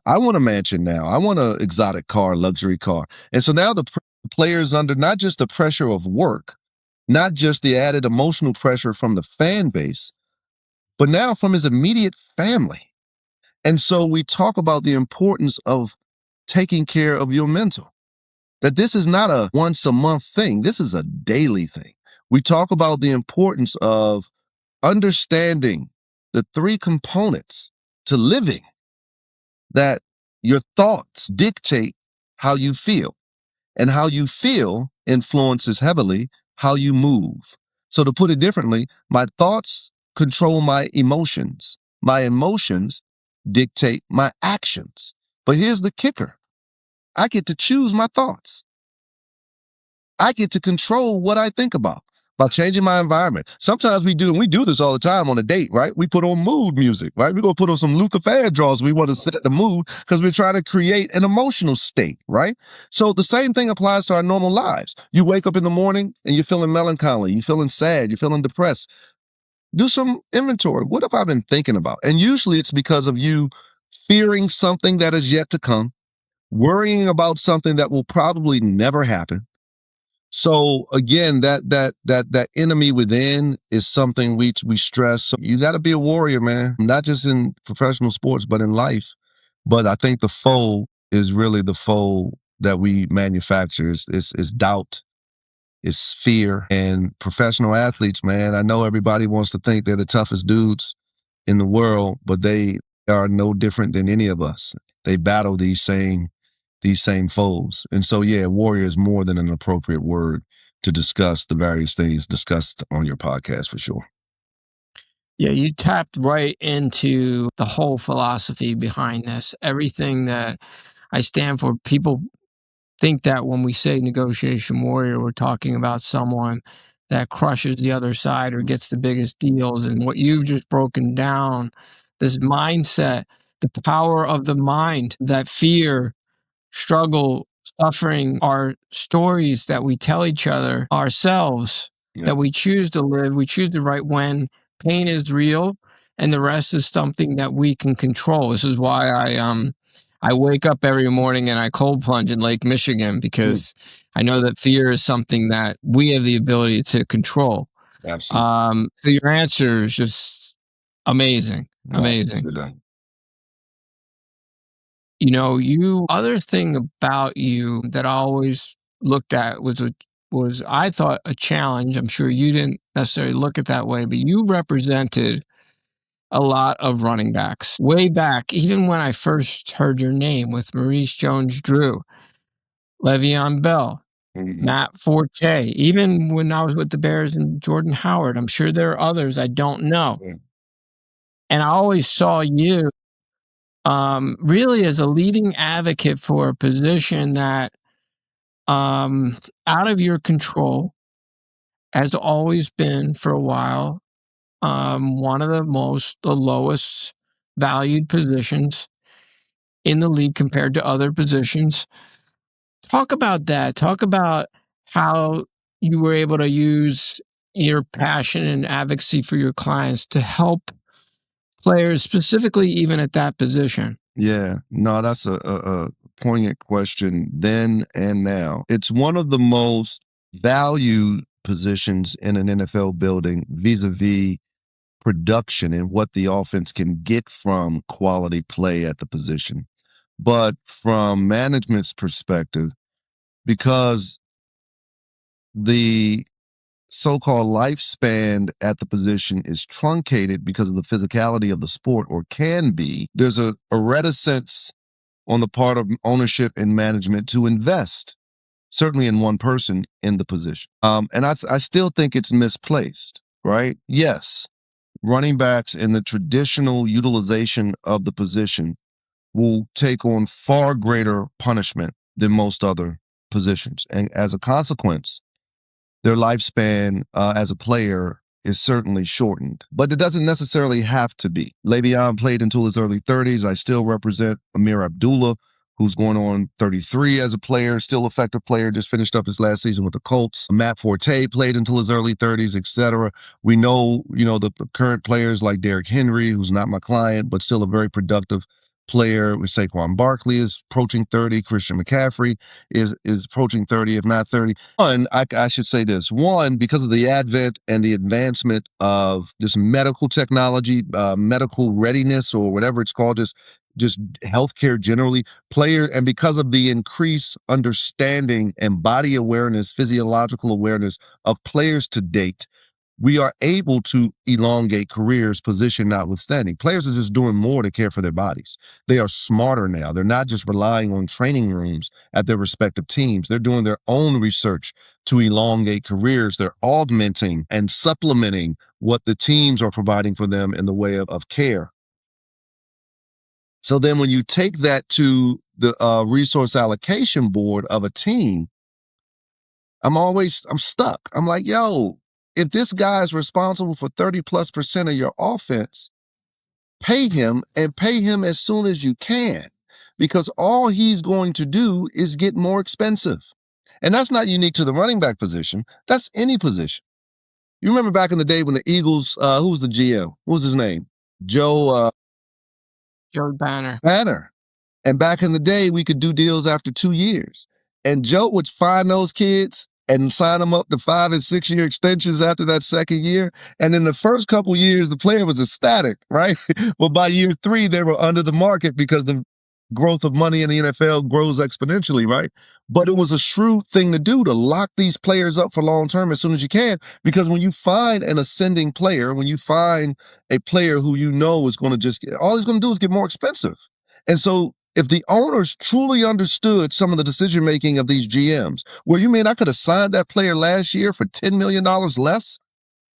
I want a mansion now. I want an exotic car, luxury car. And so now the player's under not just the pressure of work, not just the added emotional pressure from the fan base, but now from his immediate family. And so we talk about the importance of taking care of your mental, that this is not a once a month thing. This is a daily thing. We talk about the importance of understanding the 3 components to living, that your thoughts dictate how you feel, and how you feel influences heavily how you move. So to put it differently, my thoughts control my emotions. My emotions dictate my actions. But here's the kicker. I get to choose my thoughts. I get to control what I think about by changing my environment. Sometimes we do this all the time on a date, right? We put on mood music, right? We're going to put on some Luther Vandross. We want to set the mood because we're trying to create an emotional state, right? So the same thing applies to our normal lives. You wake up in the morning and you're feeling melancholy, you're feeling sad, you're feeling depressed. Do some inventory. What have I been thinking about? And usually it's because of you fearing something that is yet to come, worrying about something that will probably never happen. So again, that enemy within is something we stress. So you got to be a warrior, man, not just in professional sports, but in life. But I think the foe is really the foe that we manufacture is doubt, is fear. And professional athletes, man, I know everybody wants to think they're the toughest dudes in the world, but they are no different than any of us. They battle these same foes. And so, yeah, warrior is more than an appropriate word to discuss the various things discussed on your podcast for sure. Yeah, you tapped right into the whole philosophy behind this. Everything that I stand for. People think that when we say negotiation warrior, we're talking about someone that crushes the other side or gets the biggest deals. And what you've just broken down, this mindset, the power of the mind, that fear, struggle, suffering are stories that we tell each other ourselves, that we choose to live, we choose to write when pain is real, and the rest is something that we can control. This is why I wake up every morning and I cold plunge in Lake Michigan, because I know that fear is something that we have the ability to control. Absolutely. So your answer is just amazing. Amazing. You know, other thing about you that I always looked at was I thought a challenge. I'm sure you didn't necessarily look at that way, but you represented a lot of running backs way back, even when I first heard your name with Maurice Jones-Drew, Le'Veon Bell, Matt Forte, even when I was with the Bears and Jordan Howard. I'm sure there are others I don't know. And I always saw you really as a leading advocate for a position that out of your control has always been for a while one of the lowest valued positions in the league compared to other positions. Talk about that. Talk about how you were able to use your passion and advocacy for your clients to help players, specifically even at that position. Yeah, no, that's a poignant question then and now. It's one of the most valued positions in an NFL building vis-a-vis production and what the offense can get from quality play at the position. But from management's perspective, because the so-called lifespan at the position is truncated because of the physicality of the sport, or can be, there's a reticence on the part of ownership and management to invest, certainly in one person in the position. And I still think it's misplaced, right? Yes, running backs in the traditional utilization of the position will take on far greater punishment than most other positions. And as a consequence, their lifespan as a player is certainly shortened, but it doesn't necessarily have to be. Le'Veon played until his early 30s. I still represent Amir Abdullah, who's going on 33 as a player, still effective player, just finished up his last season with the Colts. Matt Forte played until his early 30s, etc. We know, the current players like Derrick Henry, who's not my client, but still a very productive player. With Saquon Barkley is approaching 30. Christian McCaffrey is approaching 30, if not 30. One, I should say this. One, because of the advent and the advancement of this medical technology, medical readiness, or whatever it's called, just healthcare generally, and because of the increased understanding and body awareness, physiological awareness of players to date, we are able to elongate careers, position notwithstanding. Players are just doing more to care for their bodies. They are smarter now. They're not just relying on training rooms at their respective teams. They're doing their own research to elongate careers. They're augmenting and supplementing what the teams are providing for them in the way of care. So then when you take that to the resource allocation board of a team, I'm stuck. I'm like, yo, if this guy is responsible for 30+% of your offense, pay him and pay him as soon as you can, because all he's going to do is get more expensive. And that's not unique to the running back position. That's any position. You remember back in the day when the Eagles, who was the GM? What was his name? Joe Banner. Banner. And back in the day, we could do deals after 2 years. And Joe would find those kids and sign them up to 5 and 6 year extensions after that second year. And in the first couple years, the player was ecstatic, right? But by year 3, they were under the market because the growth of money in the NFL grows exponentially, right? But it was a shrewd thing to do, to lock these players up for long term as soon as you can. Because when you find an ascending player, when you find a player who you know is going to all he's going to do is get more expensive. And so if the owners truly understood some of the decision making of these GMs, well, you mean I could have signed that player last year for $10 million less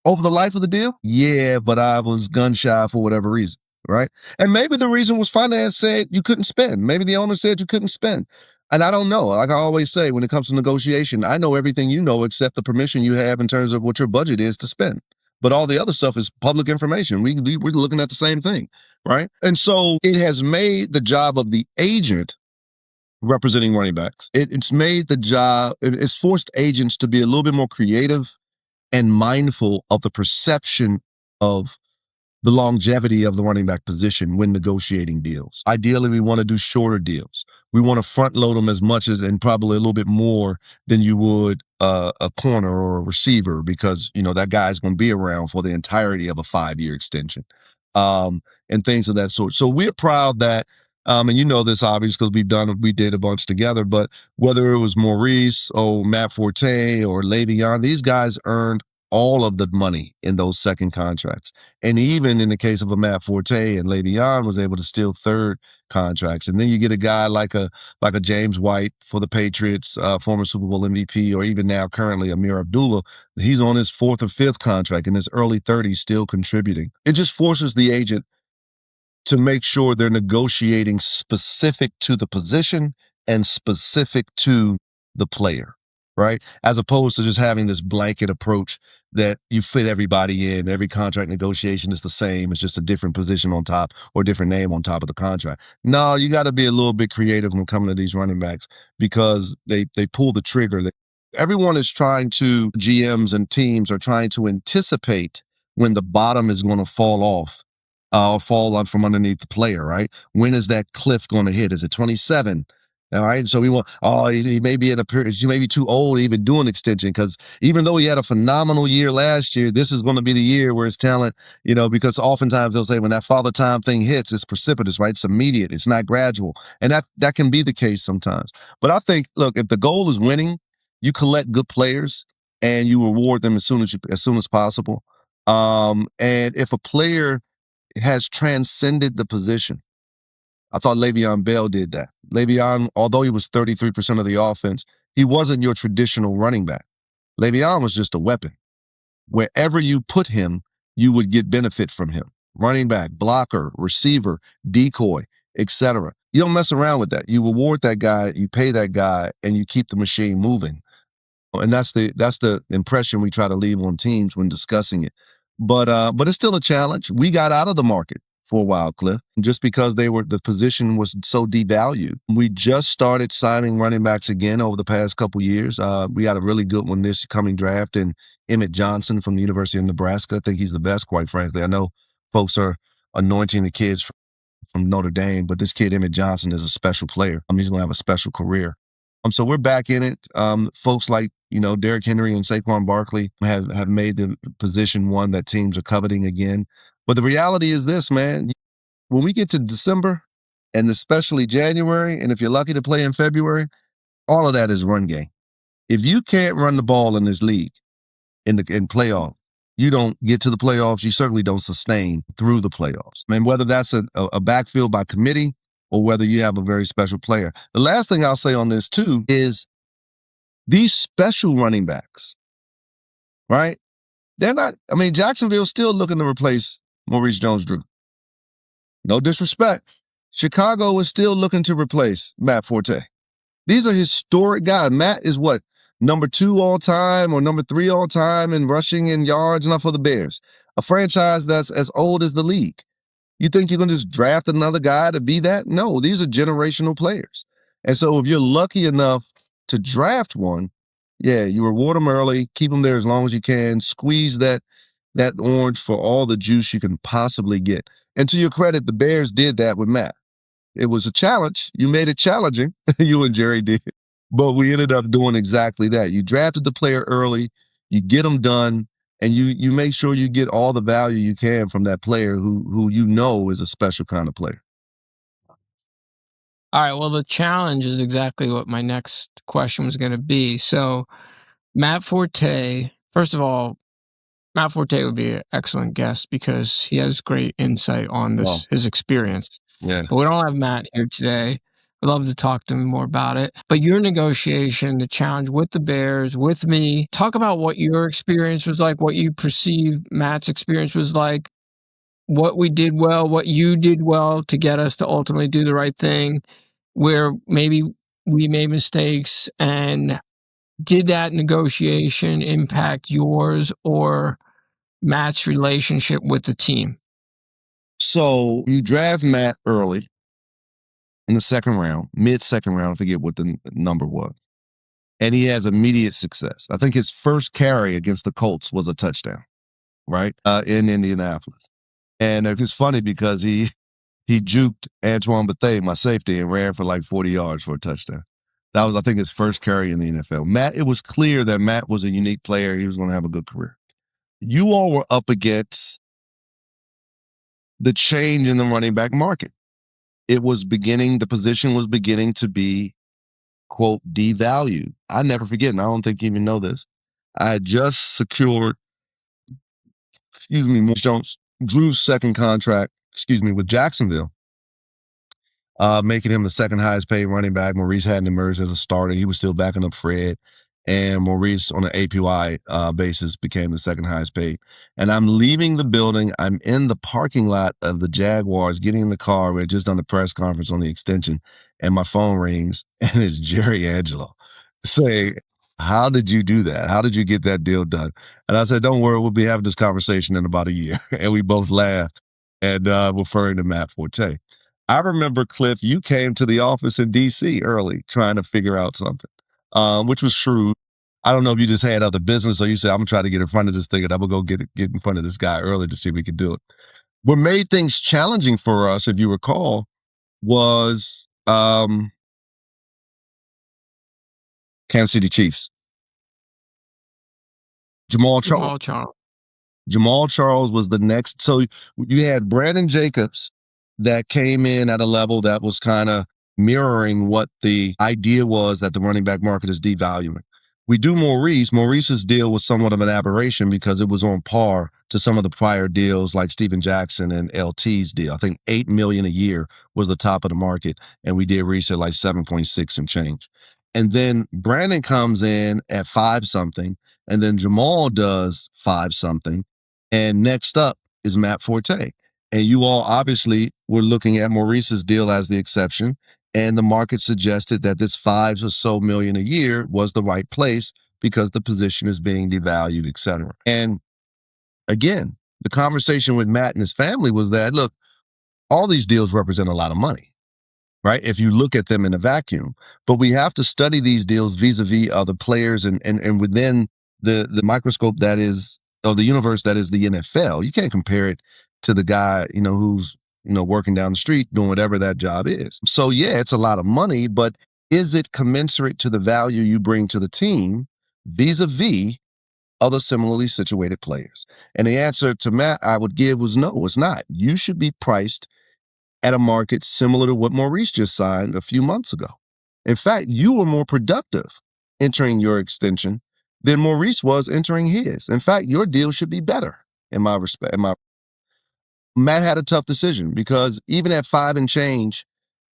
over the life of the deal? Yeah, but I was gun shy for whatever reason, right? And maybe the reason was finance said you couldn't spend. Maybe the owner said you couldn't spend. And I don't know. Like I always say, when it comes to negotiation, I know everything you know except the permission you have in terms of what your budget is to spend. But all the other stuff is public information. We're looking at the same thing, right? And so it has made the job of the agent representing running backs. It's forced agents to be a little bit more creative and mindful of the perception of the longevity of the running back position when negotiating deals. Ideally, we want to do shorter deals. We want to front load them as much as, and probably a little bit more than you would a corner or a receiver, because that guy's going to be around for the entirety of a 5-year extension, and things of that sort. So we're proud that, and you know this obviously because we did a bunch together. But whether it was Maurice or Matt Forte or Le'Veon, these guys earned all of the money in those second contracts. And even in the case of a Matt Forte and Le'Veon was able to steal third contracts. And then you get a guy like a James White for the Patriots, former Super Bowl MVP, or even now currently Amir Abdullah. He's on his 4th or 5th contract in his early 30s, still contributing. It just forces the agent to make sure they're negotiating specific to the position and specific to the player, right? As opposed to just having this blanket approach that you fit everybody in. Every contract negotiation is the same. It's just a different position on top or a different name on top of the contract. No, you got to be a little bit creative when coming to these running backs, because they pull the trigger. Everyone is GMs and teams are trying to anticipate when the bottom is going to fall off, or fall out from underneath the player, right? When is that cliff going to hit? Is it 27? All right. So he may be in a period, he may be too old to even do an extension, because even though he had a phenomenal year last year, this is going to be the year where his talent, because oftentimes they'll say when that father time thing hits, it's precipitous, right? It's immediate. It's not gradual. And that can be the case sometimes. But I think, look, if the goal is winning, you collect good players and you reward them as soon as possible. And if a player has transcended the position, I thought Le'Veon Bell did that. Le'Veon, although he was 33% of the offense, he wasn't your traditional running back. Le'Veon was just a weapon. Wherever you put him, you would get benefit from him. Running back, blocker, receiver, decoy, etc. You don't mess around with that. You reward that guy, you pay that guy, and you keep the machine moving. And that's the impression we try to leave on teams when discussing it. But it's still a challenge. We got out of the market for a while, Cliff, just because the position was so devalued. We just started signing running backs again over the past couple years. We got a really good one this coming draft, and Emmett Johnson from the University of Nebraska. I think he's the best, quite frankly. I know folks are anointing the kids from Notre Dame, but this kid, Emmett Johnson, is a special player. He's going to have a special career. So we're back in it. Folks like, Derrick Henry and Saquon Barkley have made the position one that teams are coveting again. But the reality is this, man. When we get to December, and especially January, and if you're lucky to play in February, all of that is run game. If you can't run the ball in this league, in playoff, you don't get to the playoffs. You certainly don't sustain through the playoffs. I mean, whether that's a backfield by committee or whether you have a very special player. The last thing I'll say on this too is these special running backs, right? They're not, Jacksonville's still looking to replace Maurice Jones-Drew. No disrespect. Chicago is still looking to replace Matt Forte. These are historic guys. Matt is what, number 2 all time or number 3 all time in rushing and yards, enough for the Bears, a franchise that's as old as the league. You think you're going to just draft another guy to be that? No, these are generational players. And so if you're lucky enough to draft one, yeah, you reward them early, keep them there as long as you can, squeeze that orange for all the juice you can possibly get. And to your credit, the Bears did that with Matt. It was a challenge. You made it challenging. You and Jerry did. But we ended up doing exactly that. You drafted the player early, you get them done, and you make sure you get all the value you can from that player who you know is a special kind of player. All right. Well, the challenge is exactly what my next question was going to be. So, Matt Forte, first of all, Matt Forte would be an excellent guest because he has great insight on his experience. Yeah. But we don't have Matt here today. I'd love to talk to him more about it. But your negotiation, the challenge with the Bears, with me, talk about what your experience was like, what you perceive Matt's experience was like, what we did well, what you did well to get us to ultimately do the right thing, where maybe we made mistakes, and did that negotiation impact yours or Matt's relationship with the team? So you draft Matt early in the second round, mid-second round, I forget what the number was. And he has immediate success. I think his first carry against the Colts was a touchdown, right? In Indianapolis. And it's funny because he juked Antoine Bethea, my safety, and ran for like 40 yards for a touchdown. That was, I think, his first carry in the NFL. Matt, it was clear that Matt was a unique player. He was going to have a good career. You all were up against the change in the running back market. The position was beginning to be, quote, devalued. I never forget, and I don't think you even know this. I had just secured, Maurice Jones, Drew's second contract, with Jacksonville, making him the second highest paid running back. Maurice hadn't emerged as a starter. He was still backing up Fred. And Maurice, on an APY basis, became the second highest paid. And I'm leaving the building. I'm in the parking lot of the Jaguars, getting in the car. We had just done a press conference on the extension. And my phone rings, and it's Jerry Angelo saying, "How did you do that? How did you get that deal done?" And I said, "Don't worry, we'll be having this conversation in about a year." And we both laughed, and referring to Matt Forte. I remember, Cliff, you came to the office in D.C. early trying to figure out something, which was shrewd. I don't know if you just had other business or you said, "I'm going to try to get in front of this thing and I'm going to go get in front of this guy early to see if we could do it." What made things challenging for us, if you recall, was Kansas City Chiefs. Jamal Charles was the next. So you had Brandon Jacobs that came in at a level that was kind of mirroring what the idea was, that the running back market is devaluing. We do Maurice. Maurice's deal was somewhat of an aberration because it was on par to some of the prior deals like Steven Jackson and LT's deal. I think $8 million a year was the top of the market, and we did Reese at like 7.6 and change. And then Brandon comes in at 5 something, and then Jamal does 5 something. And next up is Matt Forte. And you all obviously were looking at Maurice's deal as the exception. And the market suggested that this $5 or so million a year was the right place because the position is being devalued, et cetera. And again, the conversation with Matt and his family was that, look, all these deals represent a lot of money, right? If you look at them in a vacuum, but we have to study these deals vis-a-vis other players and within the microscope that is, or the universe that is the NFL. You can't compare it to the guy, who's, working down the street doing whatever that job is. So yeah, it's a lot of money, but is it commensurate to the value you bring to the team vis-a-vis other similarly situated players? And the answer to Matt I would give was no, it's not. You should be priced at a market similar to what Maurice just signed a few months ago. In fact, you were more productive entering your extension than Maurice was entering his. In fact, your deal should be better in my respect. Matt had a tough decision because even at 5 and change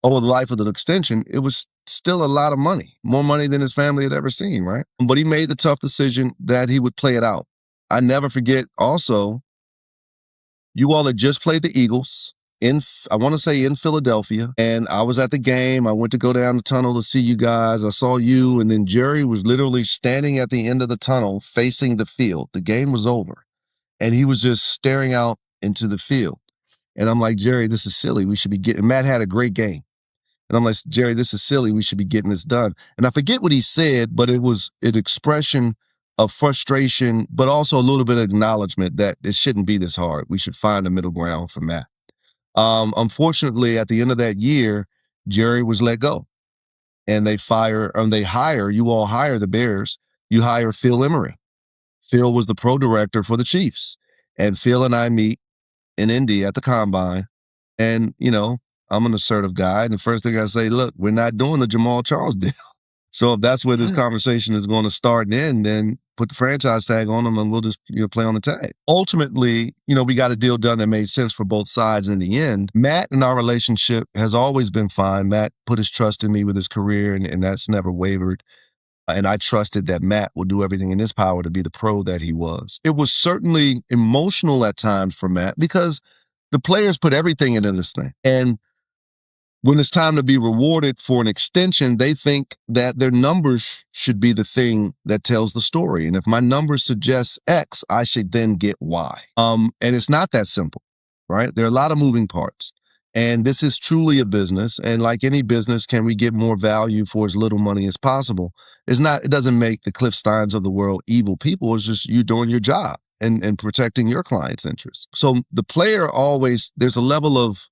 over the life of the extension, it was still a lot of money, more money than his family had ever seen, right? But he made the tough decision that he would play it out. I never forget also, you all had just played the Eagles. I want to say in Philadelphia, and I was at the game. I went to go down the tunnel to see you guys. I saw you, and then Jerry was literally standing at the end of the tunnel facing the field. The game was over, and he was just staring out into the field. And I'm like, Jerry, this is silly. We should be getting. Matt had a great game. And I'm like, Jerry, this is silly. We should be getting this done. And I forget what he said, but it was an expression of frustration, but also a little bit of acknowledgement that it shouldn't be this hard. We should find a middle ground for Matt. Unfortunately, at the end of that year, Jerry was let go. And they hire, you all hire the Bears, you hire Phil Emery. Phil was the pro director for the Chiefs. And Phil and I meet in Indy at the combine. And, I'm an assertive guy. And the first thing I say, look, we're not doing the Jamal Charles deal. So if that's where this conversation is going to start and end, then put the franchise tag on them and we'll just play on the tag. Ultimately, we got a deal done that made sense for both sides in the end. Matt and our relationship has always been fine. Matt put his trust in me with his career, and that's never wavered. And I trusted that Matt would do everything in his power to be the pro that he was. It was certainly emotional at times for Matt because the players put everything into this thing. And when it's time to be rewarded for an extension, they think that their numbers should be the thing that tells the story. And if my numbers suggest X, I should then get Y. And it's not that simple, right? There are a lot of moving parts. And this is truly a business. And like any business, can we get more value for as little money as possible? It doesn't make the Cliff Steins of the world evil people. It's just you doing your job and protecting your client's interests. So the player there's a level of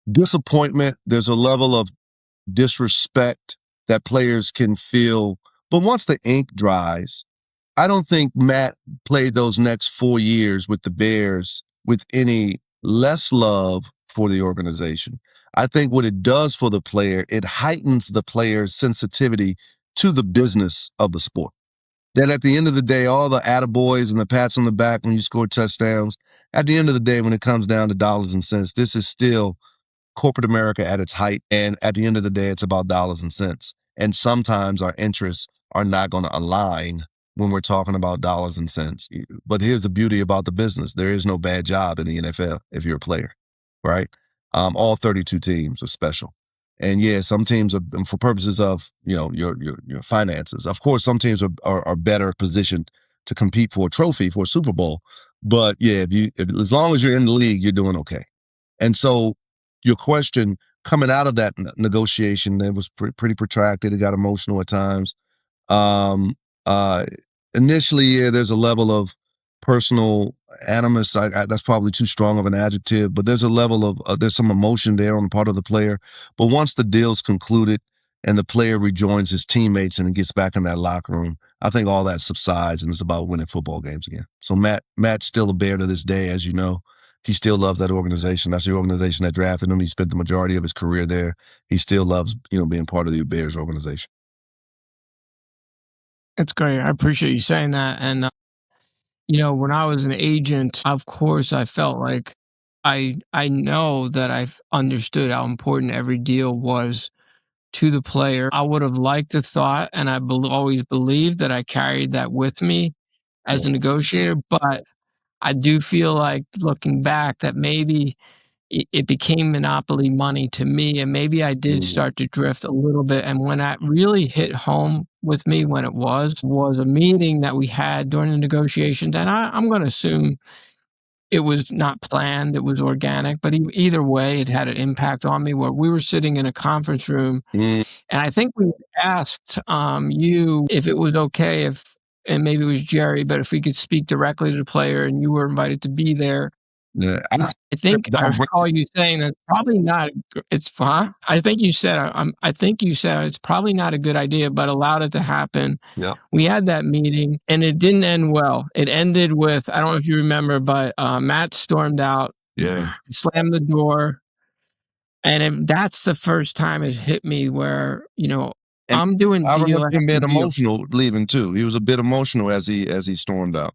disappointment, there's a level of disrespect that players can feel. But once the ink dries, I don't think Matt played those next 4 years with the Bears with any less love for the organization. I think what it does for the player, it heightens the player's sensitivity to the business of the sport. That at the end of the day, all the attaboys and the pats on the back when you score touchdowns, at the end of the day, when it comes down to dollars and cents, this is still corporate America at its height. And at the end of the day, it's about dollars and cents. And sometimes our interests are not going to align when we're talking about dollars and cents. But here's the beauty about the business. There is no bad job in the NFL if you're a player, right? All 32 teams are special. And yeah, some teams are, for purposes of, your finances. Of course, some teams are better positioned to compete for a trophy, for a Super Bowl. But yeah, as long as you're in the league, you're doing okay. And so your question coming out of that negotiation, it was pretty protracted. It got emotional at times. Initially, yeah, there's a level of personal animus. That's probably too strong of an adjective, but there's a level of, there's some emotion there on the part of the player. But once the deal's concluded and the player rejoins his teammates and gets back in that locker room, I think all that subsides and it's about winning football games again. So Matt's still a Bear to this day, as you know. He still loves that organization. That's the organization that drafted him. He spent the majority of his career there. He still loves, being part of the Bears organization. That's great. I appreciate you saying that. And, when I was an agent, of course, I felt like I know that I've understood how important every deal was to the player. I would have liked to thought, and I always believed that I carried that with me as a negotiator. But I do feel like looking back that maybe it became monopoly money to me, and maybe I did start to drift a little bit. And when that really hit home with me, when it was a meeting that we had during the negotiations, and I'm going to assume it was not planned, it was organic, but either way, it had an impact on me where we were sitting in a conference room, and I think we asked you if it was okay and maybe it was Jerry, but if we could speak directly to the player and you were invited to be there. Yeah, I think I recall you saying that probably not. It's fine. I think you said it's probably not a good idea, but allowed it to happen. Yeah. We had that meeting, and it didn't end well. It ended with, I don't know if you remember, but Matt stormed out. Yeah. Slammed the door, and that's the first time it hit me where And I'm doing I deal remember him being after deal. emotional leaving too. He was a bit emotional as he stormed out.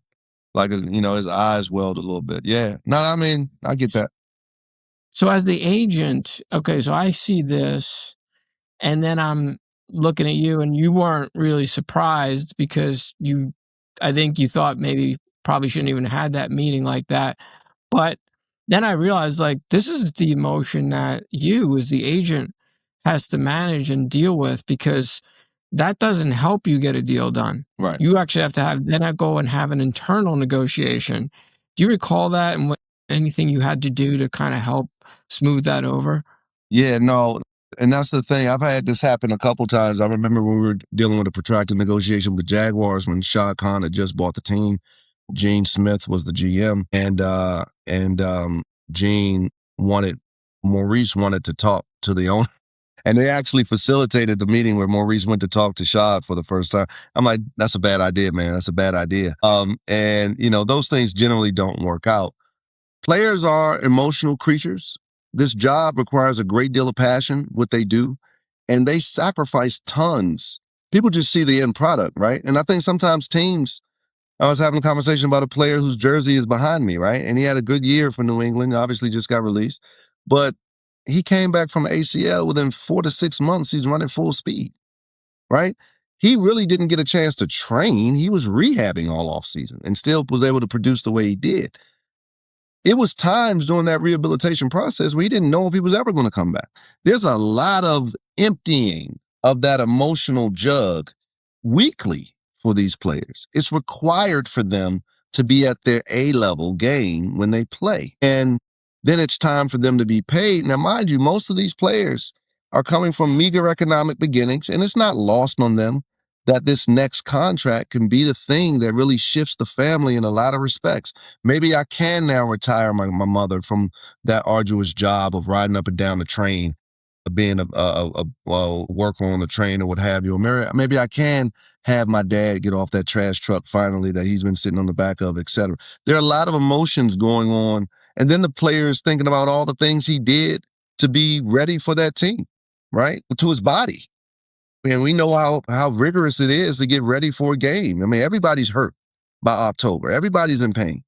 Like, his eyes welled a little bit. Yeah. No, I mean, I get that. So as the agent, okay, so I see this, and then I'm looking at you, and you weren't really surprised because I think you thought maybe probably shouldn't even had that meeting like that. But then I realized, like, this is the emotion that you as the agent has to manage and deal with, because that doesn't help you get a deal done. Right. You actually have to then go and have an internal negotiation. Do you recall that, and anything you had to do to kind of help smooth that over? Yeah, no. And that's the thing. I've had this happen a couple times. I remember when we were dealing with a protracted negotiation with the Jaguars when Shad Khan had just bought the team. Gene Smith was the GM, and Gene Maurice wanted to talk to the owner. And they actually facilitated the meeting where Maurice went to talk to Shad for the first time. I'm like, that's a bad idea, man. That's a bad idea. And those things generally don't work out. Players are emotional creatures. This job requires a great deal of passion, what they do, and they sacrifice tons. People just see the end product, right? And I think sometimes teams, I was having a conversation about a player whose jersey is behind me, right? And he had a good year for New England, obviously just got released, but he came back from ACL within 4 to 6 months. He's running full speed, right? He really didn't get a chance to train. He was rehabbing all offseason and still was able to produce the way he did. It was times during that rehabilitation process where he didn't know if he was ever going to come back. There's a lot of emptying of that emotional jug weekly for these players. It's required for them to be at their A-level game when they play. And then it's time for them to be paid. Now, mind you, most of these players are coming from meager economic beginnings, and it's not lost on them that this next contract can be the thing that really shifts the family in a lot of respects. Maybe I can now retire my mother from that arduous job of riding up and down the train, of being a worker on the train or what have you. Or maybe I can have my dad get off that trash truck finally that he's been sitting on the back of, etc. There are a lot of emotions going on. And then the player's thinking about all the things he did to be ready for that team, right? To his body. And we know how rigorous it is to get ready for a game. I mean, everybody's hurt by October. Everybody's in pain.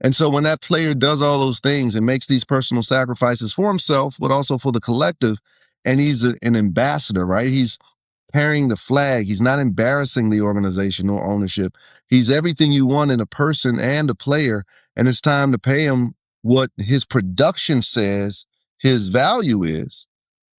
And so when that player does all those things and makes these personal sacrifices for himself, but also for the collective, and he's an ambassador, right? He's carrying the flag. He's not embarrassing the organization or ownership. He's everything you want in a person and a player. And it's time to pay him what his production says his value is.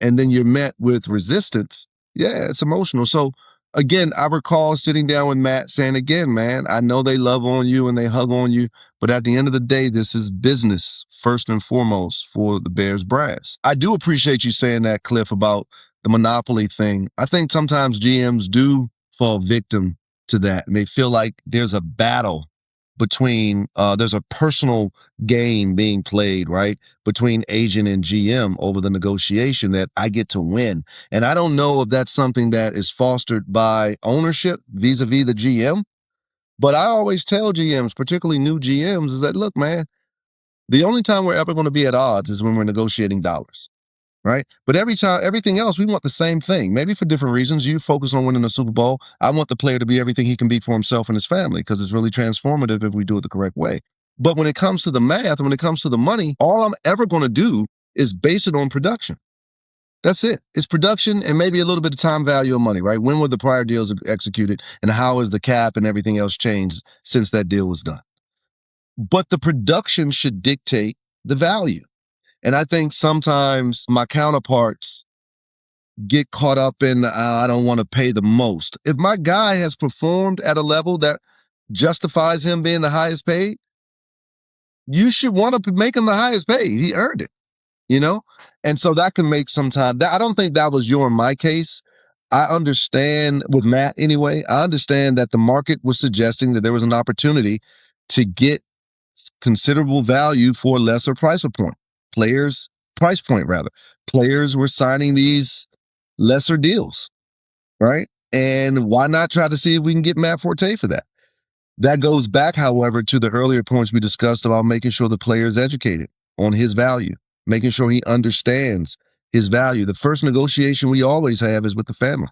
And then you're met with resistance. Yeah, it's emotional. So again, I recall sitting down with Matt saying, again, man, I know they love on you and they hug on you, but at the end of the day, this is business first and foremost for the Bears brass. I do appreciate you saying that, Cliff, about the monopoly thing. I think sometimes GMs do fall victim to that, and they feel like there's a battle between, there's a personal game being played, right, between agent and GM over the negotiation that I get to win. And I don't know if that's something that is fostered by ownership vis-a-vis the GM, but I always tell GMs, particularly new GMs, is that, look, man, the only time we're ever going to be at odds is when we're negotiating dollars. Right. But everything else, we want the same thing, maybe for different reasons. You focus on winning the Super Bowl. I want the player to be everything he can be for himself and his family, because it's really transformative if we do it the correct way. But when it comes to the math, when it comes to the money, all I'm ever going to do is base it on production. That's it. It's production and maybe a little bit of time value of money, right? When were the prior deals executed and how has the cap and everything else changed since that deal was done? But the production should dictate the value. And I think sometimes my counterparts get caught up in, I don't want to pay the most. If my guy has performed at a level that justifies him being the highest paid, you should want to make him the highest paid. He earned it, you know? And so that can make sometimes, I don't think that was your and my case. I understand with Matt anyway, I understand that the market was suggesting that there was an opportunity to get considerable value for a lesser price point. Price point rather. Players were signing these lesser deals, right? And why not try to see if we can get Matt Forte for that? That goes back, however, to the earlier points we discussed about making sure the player is educated on his value, making sure he understands his value. The first negotiation we always have is with the family.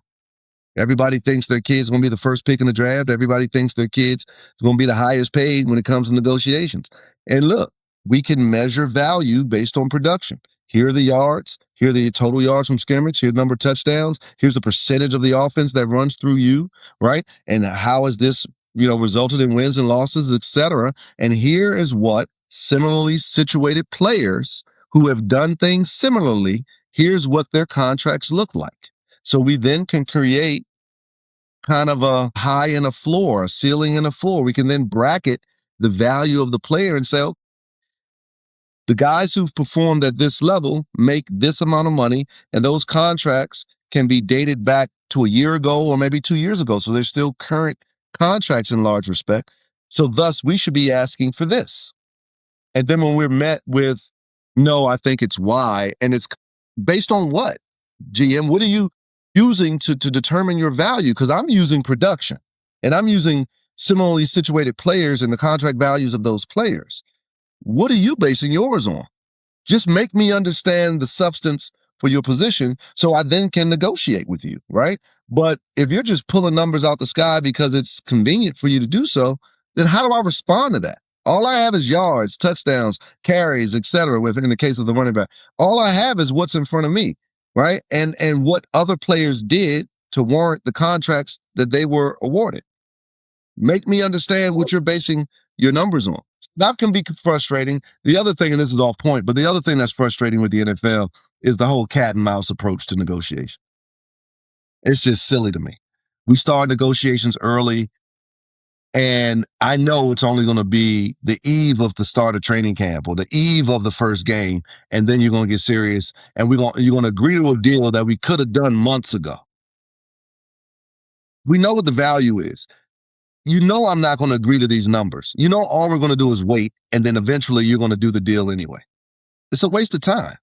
Everybody thinks their kid's going to be the first pick in the draft. Everybody thinks their kid's going to be the highest paid when it comes to negotiations. And look, we can measure value based on production. Here are the yards. Here are the total yards from scrimmage. Here's the number of touchdowns. Here's the percentage of the offense that runs through you, right? And how has this, resulted in wins and losses, et cetera. And here is what similarly situated players who have done things similarly. Here's what their contracts look like. So we then can create kind of a high and a floor, a ceiling and a floor. We can then bracket the value of the player and say, oh, the guys who've performed at this level make this amount of money, and those contracts can be dated back to a year ago or maybe 2 years ago. So they're still current contracts in large respect. So thus, we should be asking for this. And then when we're met with, no, I think it's Y, and it's based on what? GM, what are you using to determine your value? Because I'm using production, and I'm using similarly situated players and the contract values of those players. What are you basing yours on? Just make me understand the substance for your position so I then can negotiate with you, right? But if you're just pulling numbers out the sky because it's convenient for you to do so, then how do I respond to that? All I have is yards, touchdowns, carries, etc. In the case of the running back, all I have is what's in front of me, right? And what other players did to warrant the contracts that they were awarded. Make me understand what you're basing your numbers on. That can be frustrating. The other thing, and this is off point, but the other thing that's frustrating with the NFL is the whole cat and mouse approach to negotiation. It's just silly to me. We start negotiations early, and I know it's only going to be the eve of the start of training camp or the eve of the first game, and then you're going to get serious, and you're going to agree to a deal that we could have done months ago. We know what the value is. You know I'm not going to agree to these numbers. You know all we're going to do is wait, and then eventually you're going to do the deal anyway. It's a waste of time.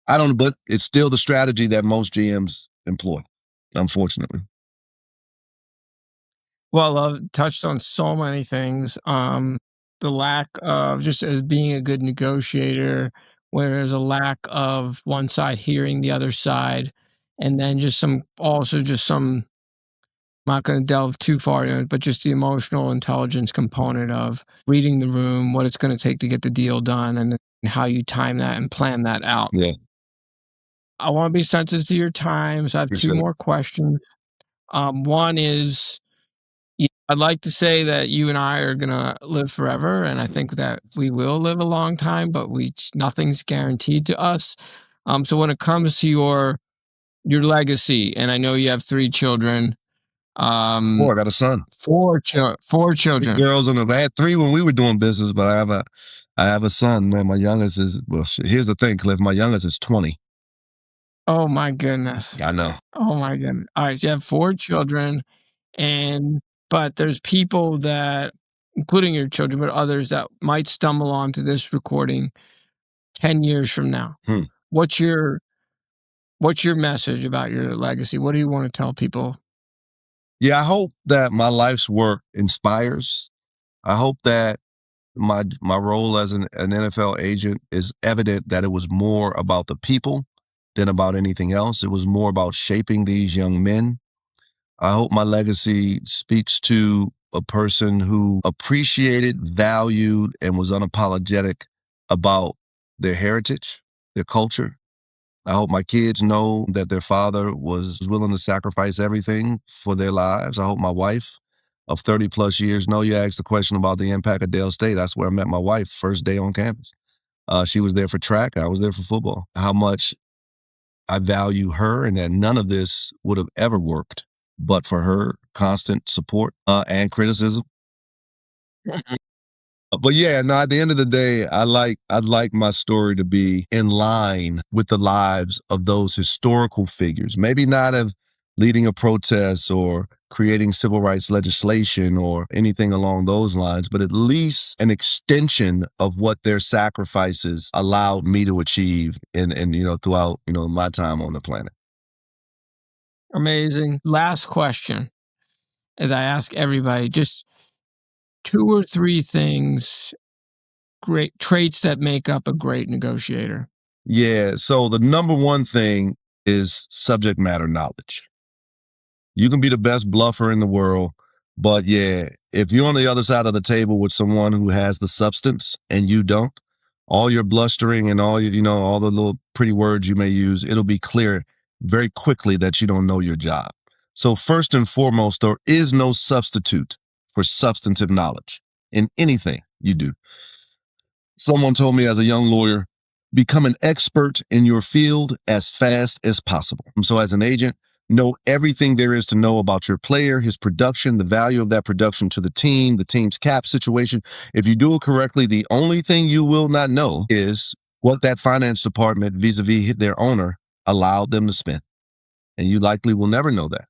But it's still the strategy that most GMs employ, unfortunately. Well, touched on so many things. The lack of just as being a good negotiator, where there's a lack of one side hearing the other side, and then just some, I'm not going to delve too far in it, but just the emotional intelligence component of reading the room, what it's going to take to get the deal done, and how you time that and plan that out. Yeah. I want to be sensitive to your time, so I have two more questions. One is, I'd like to say that you and I are going to live forever, and I think that we will live a long time, but nothing's guaranteed to us. So when it comes to your legacy, and I know you have 3 children. I got a son. 4 children. 3 girls, and I had 3 when we were doing business, but I have a son, man. My youngest is, here's the thing, Cliff. My youngest is 20. Oh my goodness. I know. Oh my goodness. All right. So you have 4 children, but there's people that, including your children, but others that might stumble onto this recording 10 years from now. What's your message about your legacy? What do you want to tell people? Yeah, I hope that my life's work inspires. I hope that my role as an NFL agent is evident that it was more about the people than about anything else. It was more about shaping these young men. I hope my legacy speaks to a person who appreciated, valued, and was unapologetic about their heritage, their culture. I hope my kids know that their father was willing to sacrifice everything for their lives. I hope my wife of 30 plus years know. You asked the question about the impact of Dale State. That's where I met my wife first day on campus. She was there for track. I was there for football. How much I value her, and that none of this would have ever worked but for her constant support and criticism. But yeah, no, at the end of the day, I'd like my story to be in line with the lives of those historical figures. Maybe not of leading a protest or creating civil rights legislation or anything along those lines, but at least an extension of what their sacrifices allowed me to achieve throughout, my time on the planet. Amazing. Last question, as I ask everybody, just 2 or 3 things, great traits that make up a great negotiator. Yeah, so the number one thing is subject matter knowledge. You can be the best bluffer in the world, but yeah, if you're on the other side of the table with someone who has the substance and you don't, all your blustering and all all the little pretty words you may use, it'll be clear very quickly that you don't know your job. So first and foremost, there is no substitute for substantive knowledge in anything you do. Someone told me as a young lawyer, become an expert in your field as fast as possible. And so as an agent, know everything there is to know about your player, his production, the value of that production to the team's cap situation. If you do it correctly, the only thing you will not know is what that finance department vis-a-vis their owner allowed them to spend. And you likely will never know that.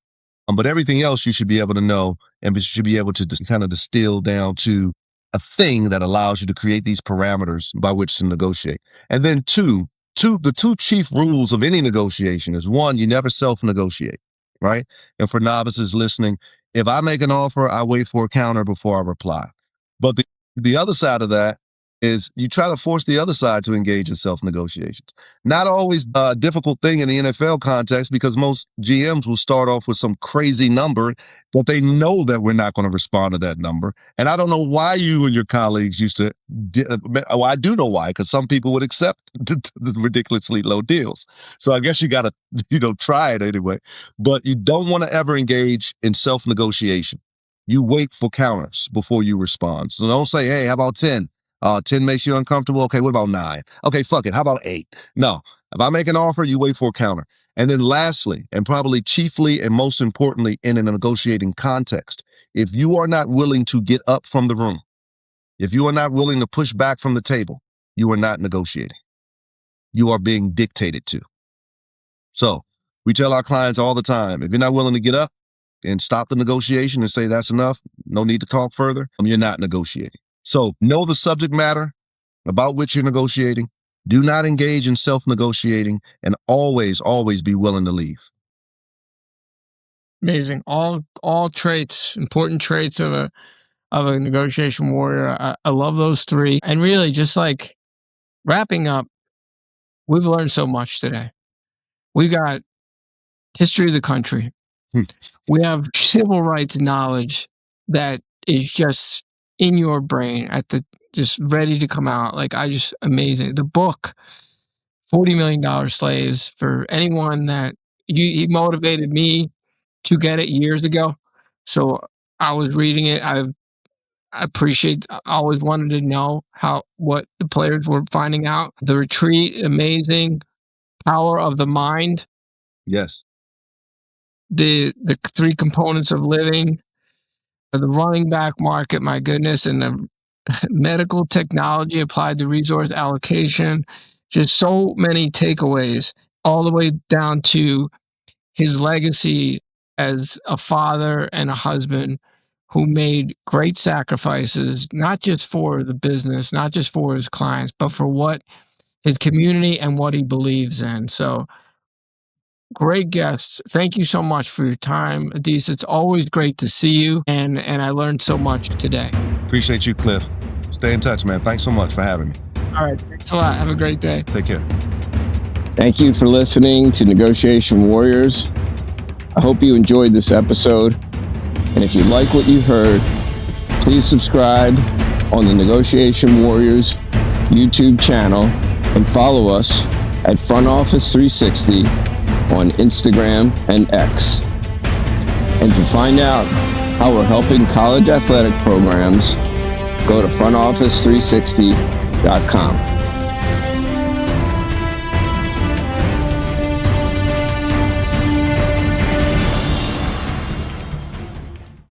But everything else you should be able to know, and you should be able to kind of distill down to a thing that allows you to create these parameters by which to negotiate. And then the two chief rules of any negotiation is, one, you never self-negotiate, right? And for novices listening, if I make an offer, I wait for a counter before I reply. But the other side of that is you try to force the other side to engage in self-negotiations. Not always a difficult thing in the NFL context, because most GMs will start off with some crazy number, but they know that we're not going to respond to that number. And I don't know why you and your colleagues used to, well, I do know why, because some people would accept the ridiculously low deals. So I guess you got to, try it anyway. But you don't want to ever engage in self-negotiation. You wait for counters before you respond. So don't say, hey, how about 10? 10 makes you uncomfortable. Okay, what about 9? Okay, fuck it. How about 8? No. If I make an offer, you wait for a counter. And then lastly, and probably chiefly and most importantly in a negotiating context, if you are not willing to get up from the room, if you are not willing to push back from the table, you are not negotiating. You are being dictated to. So we tell our clients all the time, if you're not willing to get up and stop the negotiation and say that's enough, no need to talk further, you're not negotiating. So know the subject matter about which you're negotiating. Do not engage in self-negotiating, and always, always be willing to leave. Amazing. All traits, important traits of a negotiation warrior. I love those 3. And really, just like wrapping up, we've learned so much today. We got history of the country. We have civil rights knowledge that is just in your brain just ready to come out. Amazing. The book, $40 Million Slaves, for anyone that he motivated me to get it years ago. So I was reading it. I always wanted to know what the players were finding out. The Retreat, amazing. Power of the Mind. Yes. The 3 components of living. The running back market, my goodness, and the medical technology applied to resource allocation. Just so many takeaways, all the way down to his legacy as a father and a husband who made great sacrifices, not just for the business, not just for his clients, but for what his community and what he believes in. So great guests. Thank you so much for your time, Adisa. It's always great to see you, and I learned so much today. Appreciate you, Cliff. Stay in touch, man. Thanks so much for having me. All right. Thanks a lot. Have a great day. Take care. Thank you for listening to Negotiation Warriors. I hope you enjoyed this episode. And if you like what you heard, please subscribe on the Negotiation Warriors YouTube channel and follow us at Front Office 360 on Instagram and X. And to find out how we're helping college athletic programs, go to frontoffice360.com.